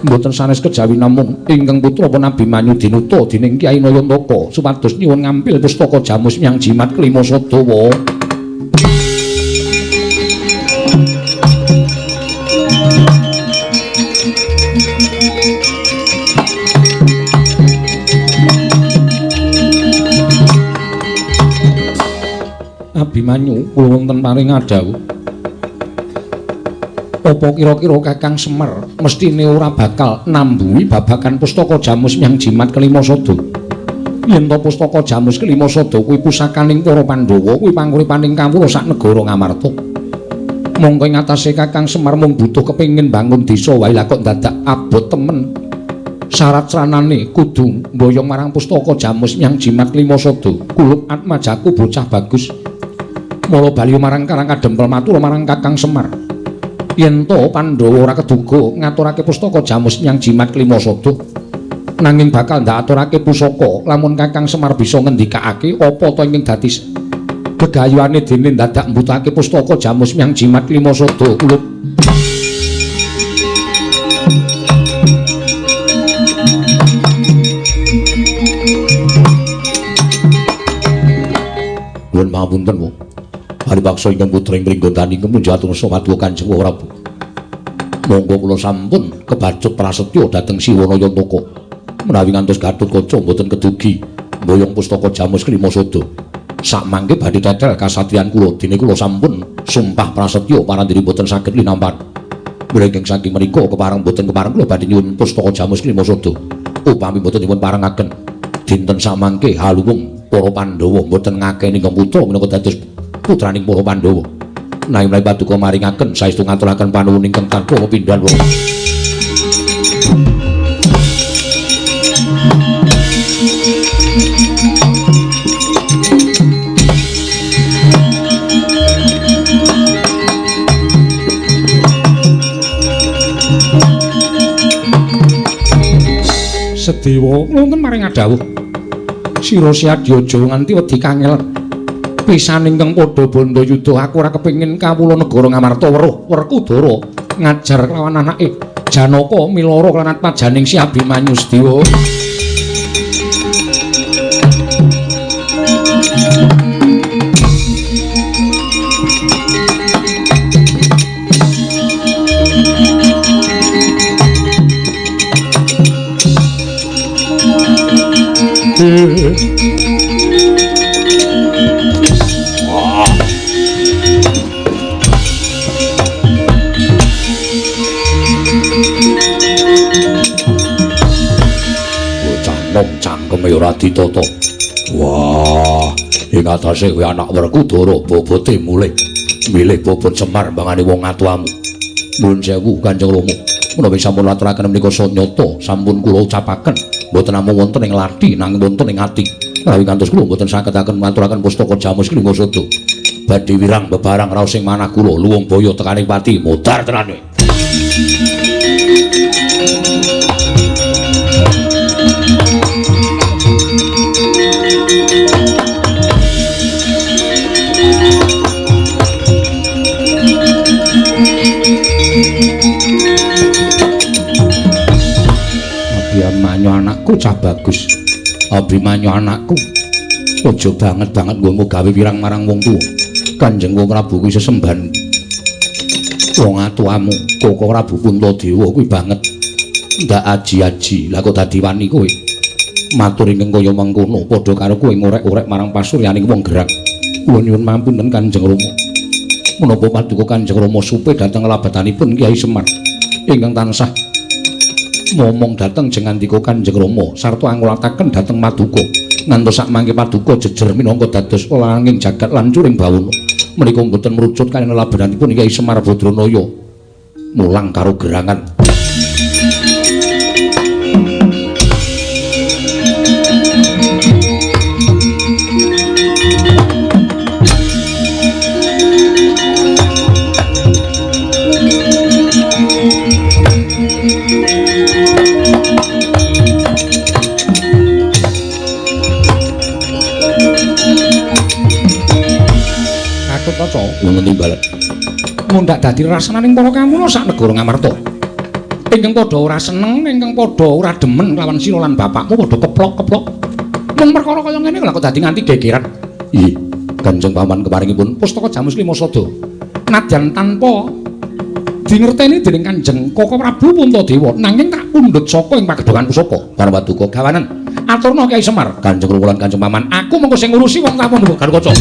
mboten sanes kejawi namung ingkang putra pun Abimanyu dinuta dening Kyai Nayantaka supados nyuwun ngampil pustaka jamus nyang jimat kelima Sadawa. Abimanyu kula wonten paring adhawu. Apa kira-kira Kakang Semar mestine ora bakal nambuhi babagan pustaka Jamus Hyang Jimat kelima sada. Yen to pustaka Jamus kelima sada kuwi pusakaning para Pandhawa, kuwi panguripaning kawula sak negara Ngamarta. Monggo ing atase Kakang Semar mung butuh kepengin bangun desa wae lah kok dadak abot temen. Syarat sranane kudu mboyong marang pustaka Jamus Hyang Jimat kelima sada. Kulup atmajaku bocah bagus. Mula bali marang Karang Kadempel matur marang Kakang Semar. Yen to Pandhawa ora keduga ngaturake pustaka Jamus Hyang Jimat kelima sada, nanging bakal ndak aturake pusaka lamun Kakang Semar bisa ngendikake apa to ingkang dadi gegayuhane dene dadak mbutake pustaka Jamus Hyang Jimat kelima sada. Kulup nuwun pangapunten, Bu. Hari bakso ingkang putra ing Pringgondani kemunjuk atur sawadya Kanjeng Prabu. Monggo kula sampun kebacut prasetya dhateng Siwanaya Taka. Menawi ngantos Gatotkaca mboten kedugi mboyong pustaka Jamus kelima sada. Sakmangke badhe tetel kasatriyan kula dene kula sampun sumpah prasetya parandiri mboten saged linampan. Mriki saking menika kepareng mboten kepareng kula badhe nyuwun pustaka Jamus kelima sada. Upami mboten dipun parengaken dinten sakmangke haluwung para Pandhawa mboten ngakeni ingkang putra menika dados putraning para Pandhawa. Nanging menawi paduka maringaken saestu ngaturaken panuwun ingkang tanpa pepindhan wong. Sedewa wonten maring adhawuh. Sira Syadya aja nganti wedi kangel. Pisan ingkang padha bandha yudha aku ora kepengin kawula negara Ngamarta weruh Werkudara ngajar kelawan anake Janaka Milara lan atmajaning Si Abimanyu Sedewa. Cangkeme ora ditata. Wah, ing atase kowe anak Werkudara bobote mulih milih bobot Semar mbangane wong atuamu. Nuwun sewu Kanjeng Rama. Menawi sampun aturaken menika sanyata sampun kula ucapaken mboten namung wonten ing lathi nanging wonten ing ati. Menawi kantos kula mboten sagetaken maturaken pustaka Jamus kelima sada. Badhe wirang bebarang raos ing manah kula luwung baya tekaning pati modar tenan kowe. Abimanyu anakku cah bagus. Abimanyu anakku. Aja banget-banget nggonmu gawe wirang marang wong tuwa. Kanjeng Wong Prabu kuwi sesembahan. Wong atuamu, Koko Prabu Puntadewa kuwi banget. Ndak aji-aji, lah kok dadi wani kowe. Matur ingkang kaya mengkono padha karo kowe ngorek-orek marang pasuryaning wong gerak. Kula nyuwun mampunten Kanjeng Rama. Menapa paduka Kanjeng Rama supe dhateng labatanipun Kyai Semar ingkang tansah ngomong dhateng jengandika Kanjeng Rama sarta angulataken dhateng Paduka ngantos sakmangke Paduka jejer minangka dados langing jagat lan curing bawana menika mboten mrucut kaliyan labadanipun Kyai Semar Badranaya mulang karo gerangan. Kaca ngono timbalan. Mundhak dadi rasaning para kamula sak negara Ngamarta. Ingkang padha ora seneng, ingkang padha ora demen lawan sira lan bapakmu padha keplok-keplok. Mung perkara kaya ngene lha kok dadi nganti gegeran. Nggih, Kanjeng Paman keparingipun pustaka Jamus Lima Sada. Nadyan tanpa dingerteni dening Kanjeng Koko Prabu Puntadewa, nanging tak pundhut saka ing pagedhongan pusaka. Para paduka gawanen aturna Kyai Semar, Kanjeng Rama lan Kanjeng Paman, aku mengko sing ngurusi wong tamu Gatotkaca.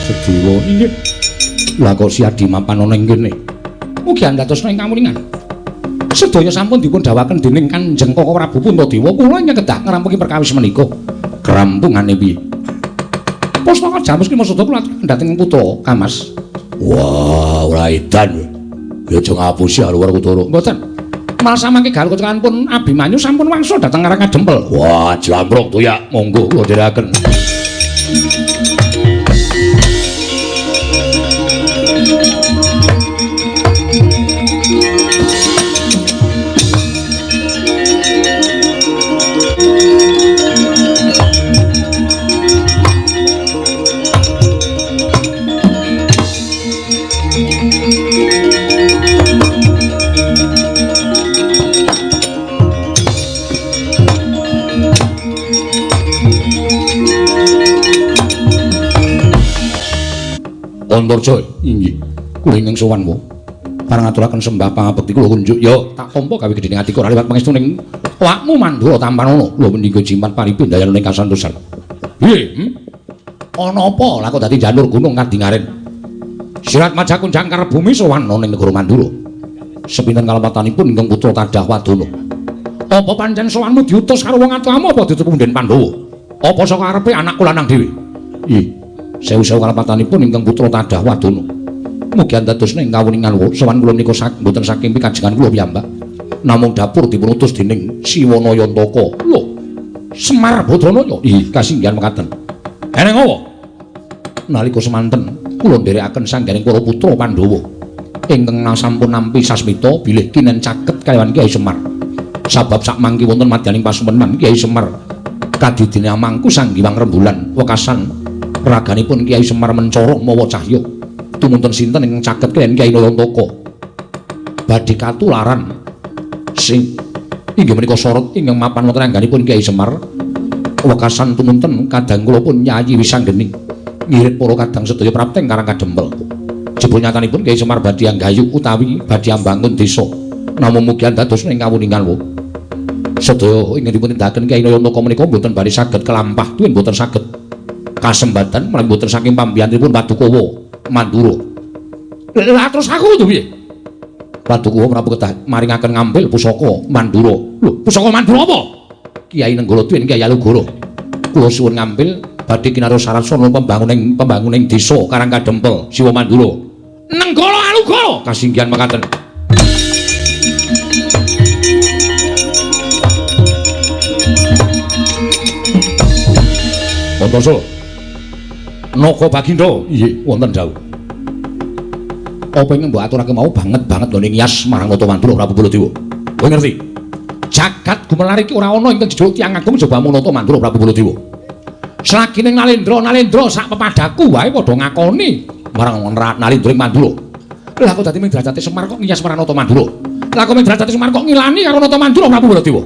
Sedewa inggih. Lah kok siadi mapan ana ing kene. Mugi andhatosna ing kamuningan. Sedaya sampun dipun dawuhaken dening Kanjeng Koko Prabu Puntadewa kula nyekedah ngrampungi perkawis menika. Grampungane piye? Pustaka Jamus ki maksud kula dhateng putra Kamas. Wah, ora edan. Ya aja ngapusi karo Werkudara. Mboten. Malah samangke galu kecakanipun Abimanyu sampun wangsul dhateng Karang Kadempel. Wah, jlambruk tuyak. Monggo kula dherekaken. Antarja inggih kula ingkang sowan wa parang aturaken sembah pangabekti kula kunjuk ya tak tampa gawe gedhening ati kula liwat pangestuning awakmu Mandura Tampanana kula menika jimat paripun dayan ing kasantosan. Piye? Ana apa lah kok dadi janur gunung kadingaren? Sirat Majakunjang Karep Bumi sowan ning negara Mandura. Sepinten kalepatanipun ingkang putra Tadah Wadana. Apa pancen sowanmu diutus karo wong atuamu apa ditutup punden Pandhawa? Apa saka arepe anakku lanang dhewe? Nggih. Sewu-sewu kalepatanipun ingkang putra Tadah Wadana. Mugi andhatosna ing kawuningan wa sowan kula menika mboten saking pikajengan kula piyambak. Namung dapur dipun utus dening Siwana Yantaka. Lho, Semar Badranaya. Ih, kasinggihan mekaten. Eneng apa? Nalika semanten kula nderekaken sanggaring para putra Pandhawa ingkang sampun nampi sasmita bilih kinen caket kaliyan Kyai Semar. Sabab sakmangke wonten madyaning pasumenan Kyai Semar kadidene amangku sang Hyang Rembulan wekasan raganipun Kyai Semar mencorong mawa cahya tumuntun sinten ingkang caket kaliyan Kyai Nayantaka badhe katularan sing inggih menika sorot ingkang mapan wonten angganipun Kyai Semar wekasan tumunten kadang kula pun nyayi wisanggeni ngirit para kadang sedaya prapteng Karang Kadempel. Jebul nyatanipun Kyai Semar badhe anggayu utawi badhe ambangun desa. Namung mugi andhatosna ing kawuningan wa. Sedaya ingkang dipun tindakaken Kyai Nayantaka menika boten bari saged kelampah tuwin boten saged kasembatan menawi boten saking pambiyanipun Padukawa Mandura. Lah terus aku to piye? Padukawa Prabu kedah maringaken ngambil pusaka Mandura. Lho, pusaka Mandura apa? Kyai Nenggala Tuwin Kyai Alugara. Kula suwun ngambil badhe kinarya sarasana pembanguning desa Karang Kadempel Siwa Mandura. Nenggala Alugara kasinggihan mekaten. Antarja. Naga Baginda, nggih wonten dawuh. Apa ingkang mbok aturake mau banget-banget lho ning Yas marang Nata Mandura Prabu Baladewa. Kowe ngerti? Jagat gumelar iki ora ana ingkang jedhul tiyang agung jaba mung Nata Mandura Prabu Baladewa. Selagine Nalendra sak pepadaku wae padha ngakoni marang Nalendra ing Mandura. Lah kok dadi ming derajate Semar kok ngiyas marang Nata Mandura. Lah kok ming derajate Semar kok ngilani karo Nata Mandura Prabu Baladewa.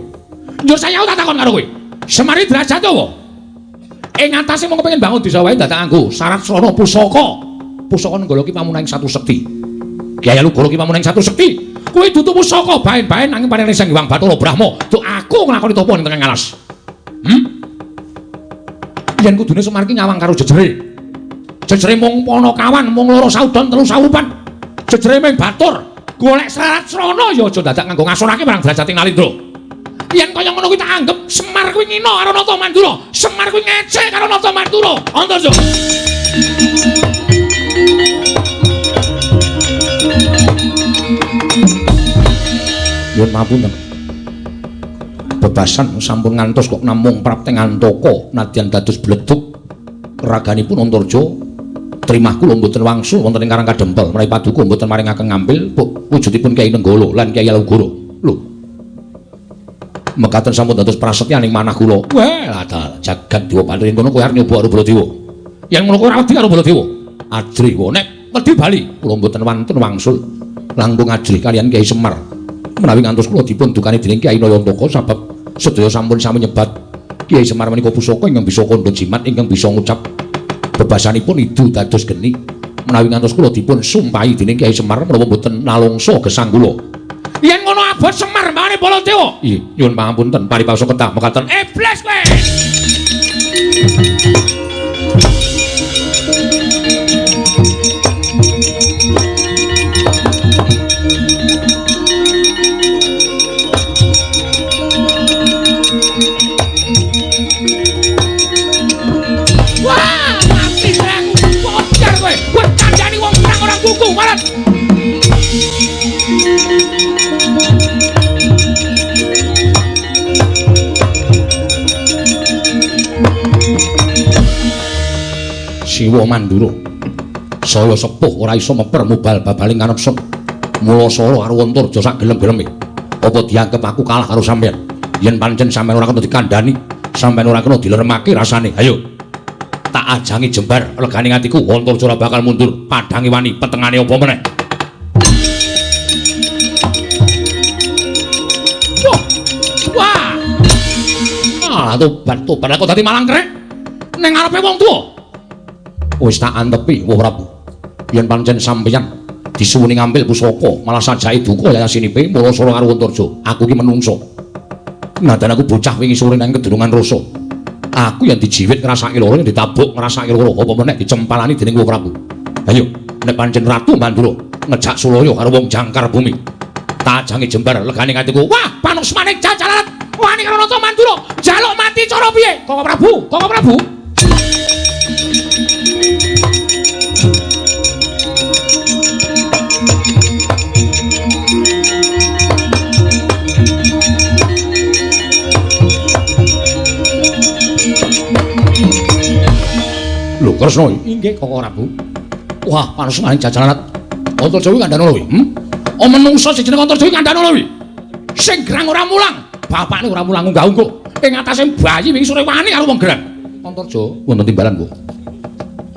Njur saya tak takon karo kowe. Semar iki derajate apa? Ing atase mung kepengin bangun desa wae dadak nganggo syarat srana pusaka. Pusaka Nenggala ki pamunaing satu sekti. Kyai Alugara ki pamunaing satu sekti. Kowe dudu pusaka baen-baen nanging paring Sang Hyang Bathara Brahma. Duk aku nglakoni tapa ning tengah alas. Yen kudune Semar ki nyawang karo jejere. Jejere mung Panakawan, mung loro saudon telu saurupan. Jejere mung batur. Golek syarat srana ya aja dadak nganggo ngasorake marang derajating Nalendra. Yen kaya ngono kuwi tak anggap Semar kuwi ngina karo Nata Mandura. Semar kuwi ngecek karo Nata Mandura. Antarja. Nyuwun pamunten. Bebasan sampun ngantos kok namung prapteng Antaka nadyan dados bledug raganipun Antarja. Trimah kula mboten wangsul wonten ing Karang Kadempel menawi paduka mboten maringaken ngambil wujudipun Kyai Nenggala lan Kyai Alugara. Lho. Mekaten sampun dados prasetyaning manah kula. Wah, ladal jagat dewa Pandhawa kono kowe arep nyoba karo Baladewa. Yen ngono kowe ora wedi karo Baladewa. Ajrih kok nek wedi bali kula mboten wonten wangsul langkung ajrih kaliyan Kyai Semar. Menawi ngantos kula dipun dukani dening Kyai Nayantaka sabab sedaya sampun sami nyebat Kyai Semar menika pusaka ingkang bisa kandha jimat ingkang bisa ngucap bebasanipun idu dados geni. Menawi ngantos kula dipun sumpahi dening Kyai Semar menapa boten nalongso gesang kula. Yen ngono abot Semar mbane Baladewa. Nggih, nyuwun pangapunten paripawasa kedah mekaten. Iblis kowe. Kuku marat. Siwa Mandura saya sepuh ora iso meper mubal babaling kanepsun. Mula Sala karo Antarja sak gelem-geleme. Apa dianggep aku kalah karo sampean? Yen pancen sampean ora kena dikandhani, sampean ora kena dileremake rasane. Ayo. Tak ajangi jembar legane atiku Antarja ora bakal mundur. Padangi wani petengane apa meneh. Wah. Tobat aku dadi malang krek. Ning ngarepe wong tuwa. Wis tak antepi, Wah Prabu. Yen pancen sampeyan disuwuni ngambil pusaka, malah sajake duka yayasinipe mula Sala karo Antarja. Aku ki menungso. Nadan aku bocah wingi sore nang kedurungan rasa. Aku yang dijiwit ngrasake lara, yang ditabuk ngrasake lara, apa meneh dicempalani dening Wah Prabu. Ayo, nek pancen Ratu Mandura ngejak Sulaya karo wong jangkar bumi. Tak ajangi jembar legane atiku. Wah, panusmane jajalan. Wani karo Ratu Mandura, jaluk mati cara piye? Koko Prabu, Koko Prabu. Lho Kresna, inggih Koko Prabu. Wah, panusmane jajalan. Antarja kuwi kandhane lho. Oh menungso sing jeneng Antarja kuwi kandhane lho. Sing grang ora mulang. Bapakne ora mulang unggah-ungguh. Ing atase bayi wingi sore wani karo wong gerang. Antarja, wonten timbalan kok.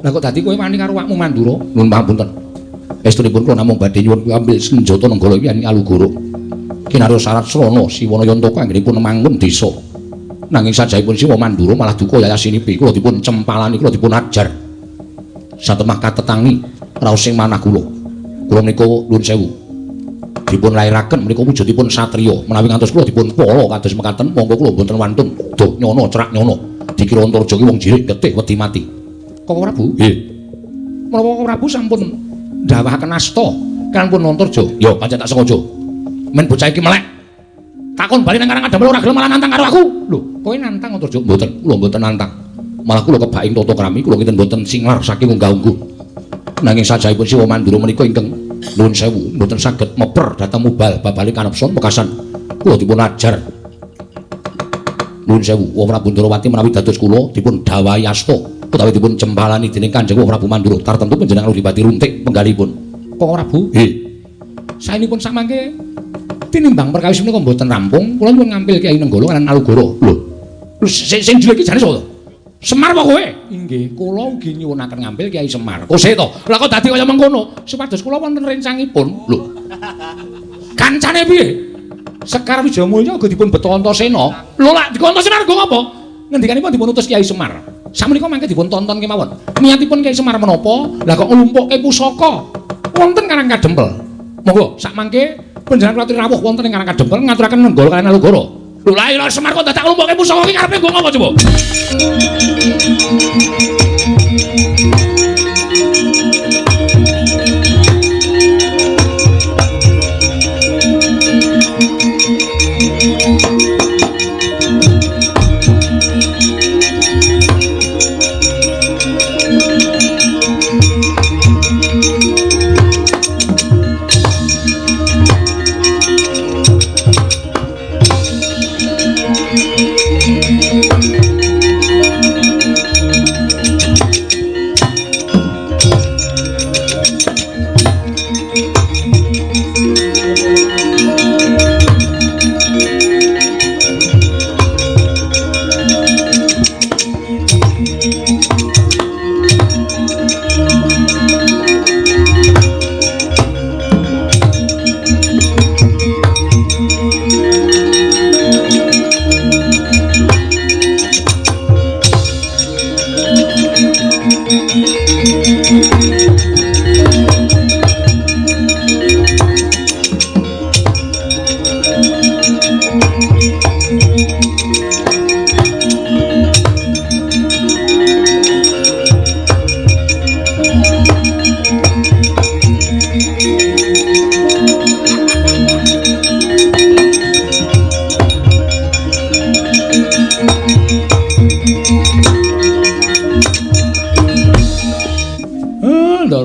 Lah kok dadi kowe wani karo awakmu Mandura? Nuwun pangapunten. Estunipun kula namung badhe nyuwun ambil senjata nenggala iki ing Alugoro. Kinarya syarat srana Siwana Yantaka anggenipun mangun desa. Nanging sajaipun Siwa Mandura malah duka yayasinipe. Kula dipun cempalani, kula dipun ajar. Satemah katetangi raos sing manah kula. Kula menika nuwun sewu. Dipun lairaken menika wujudipun satriya menawi ngantos kula dipun pala kados mekaten monggo kula boten wantun doh nyono cerak nyono dikira Antarja ki wong jirik getih wedi mati. Koko Prabu nggih menapa Koko Prabu sampun ndhawahaken asta kan pun Antarja ya pancen tak sengaja men bocah iki melek takon bali nang Karang Kadamel ora gelem malah nantang karo aku. Lho kowe nantang Antarja? Mboten, kula mboten nantang, malah kula kebaking tata krami kula kinten mboten singlar saking unggah-ungguh. Nanging sajaipun Siwa Mandura menika ingkang nuwun sewu mboten saged meper dhateng mubal babaling kanepson pekasan kula dipun ajar. Nuwun sewu Wah Prabu Ndarawati menawi dados kula dipun dawahi asta utawi dipun cempalani dening Kanjeng Wah Prabu Mandura tartemtu panjenengan Adipati Runtik penggalipun. Koko Prabu nggih saenipun samangke tinimbang perkawis menika mboten rampung kula nyuwun ngampil Kyai Nenggala kan Alugoro. Lho sing jelek iki jane sapa to? Semar apa kowe? Inggih, kula ugi nyuwunaken ngambil Kyai Semar. Kose to. Lah kok dadi kaya mengkono? Supados kula wonten rencangipun. Lho. Kancane piye? Sekar Wijayamulya uga dipun beto Antasena. Lho lak dikon Antasena rego apa? Ngendikanipun dipun utus Kyai Semar. Sakmenika mangke dipun tonton kemawon. Niatipun Kyai Semar menapa? Lah kok nglumpukke pusaka wonten Karang Kadempel. Monggo sak mangke panjenengan kula rawuh wonten ing Karang Kadempel ngaturaken nenggala kaliyan Alugoro. Lho la ila Semar kok dadak nglumpukke pusaka iki karepe nggo apa coba?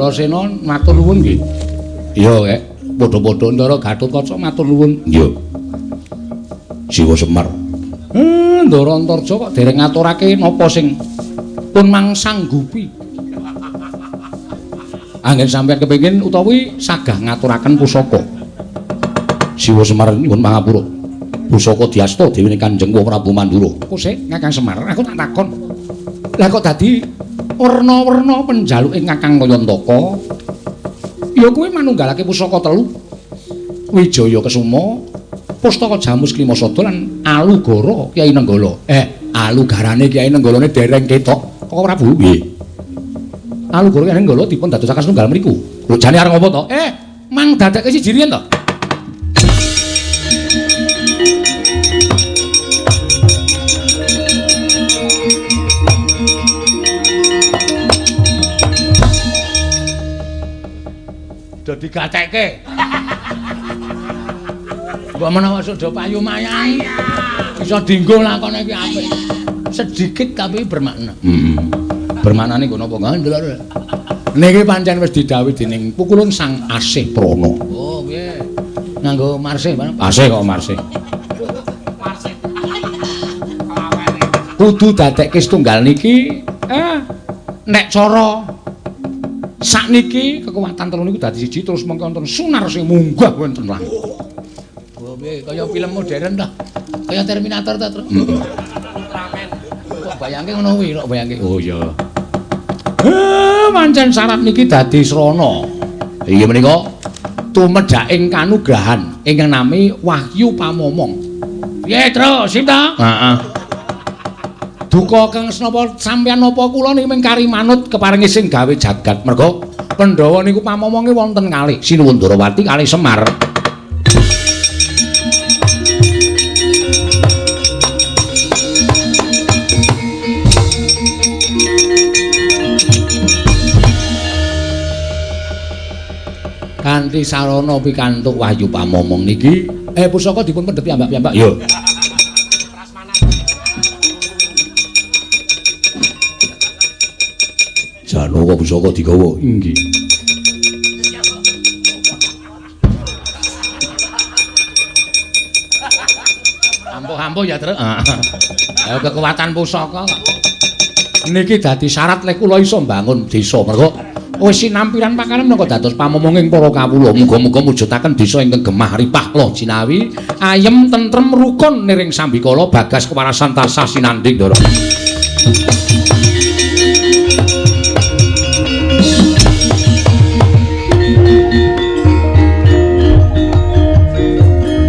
Andarasena matur nuwun nggih. Iya, Kek. Padha-padha Ndara Gatotkaca matur nuwun. Iya. Siwa Semar. Ndara Antarja kok dereng ngaturake napa sing pun mangsanggupi. Anggen sampeyan kepengin utawi sagah ngaturaken pusaka. Siwa Semar nyuwun pangapura. Pusaka diasta dewe Kanjeng Prabu Mandura. Kok sik Kakang Semar, aku tak takon. Lah kok dadi werna-werna penjaluke Kakang Nayantaka? Ya kuwi manunggalake pusaka telu. Wijaya Kesuma, Pustaka Jamus Klimasada lan Alugara Kyai Nenggala. Alugarane Kyai Nenggalane dereng ketok. Kok Prabu? Nggih. Alugara Kyai Nenggala dipun dadosaken setunggal mriku. Lho jane arep ngopo to? Mang dadekke siji riyen to? Dadi gatekke. Mbok menawa sedo payu mayang. Bisa dienggo lakone iki apik. Sedikit tapi bermakna. Bermaknane nggo napa ngandel. Niki pancen wis didhawuhi dening pukulun Sang Asih Prana. Oh, piye? Nganggo marsih, Pak. Asih kok marsih. Kudu dadekke setunggal niki, nek cara sakniki kekuatan telu niku dadi siji terus mengko wonten sunar sing munggah wonten langit. Oh piye kaya film modern ta. Kaya Terminator ta, Truk. Kok bayangke ngono kuwi, kok bayangke. Oh iya. Pancen syarat niki dadi srana. Inggih menika tumedhaking kanugrahan ingkang nami Wahyu Pamomong. Piye, Truk? Sip ta? Heeh. Duka kang senapa sampeyan napa kula niki mingkari manut keparingi sing gawe jagat. Merga Pandhawa niku pamomonge wonten kalih Sinuwun Darawati kalih Semar. Kanthi sarana pikantuk Wahyu Pamomong niki pusaka dipun pendhet piyambak-piyambak. Yo. Janaka pusaka digawa. Inggih. Ampuh-ampuh ya, Truk. Ayo kekuatan pusaka kok. Niki dadi syarat lek kula iso mbangun desa. Mergo wis sinampiran pakaran menika dados pamomonging para kawula. Muga-muga mujudaken desa ingkang gemah ripah loh jinawi, ayem tentrem rukun niring sambikala bagas kewarasan tasah sinanding Ndara.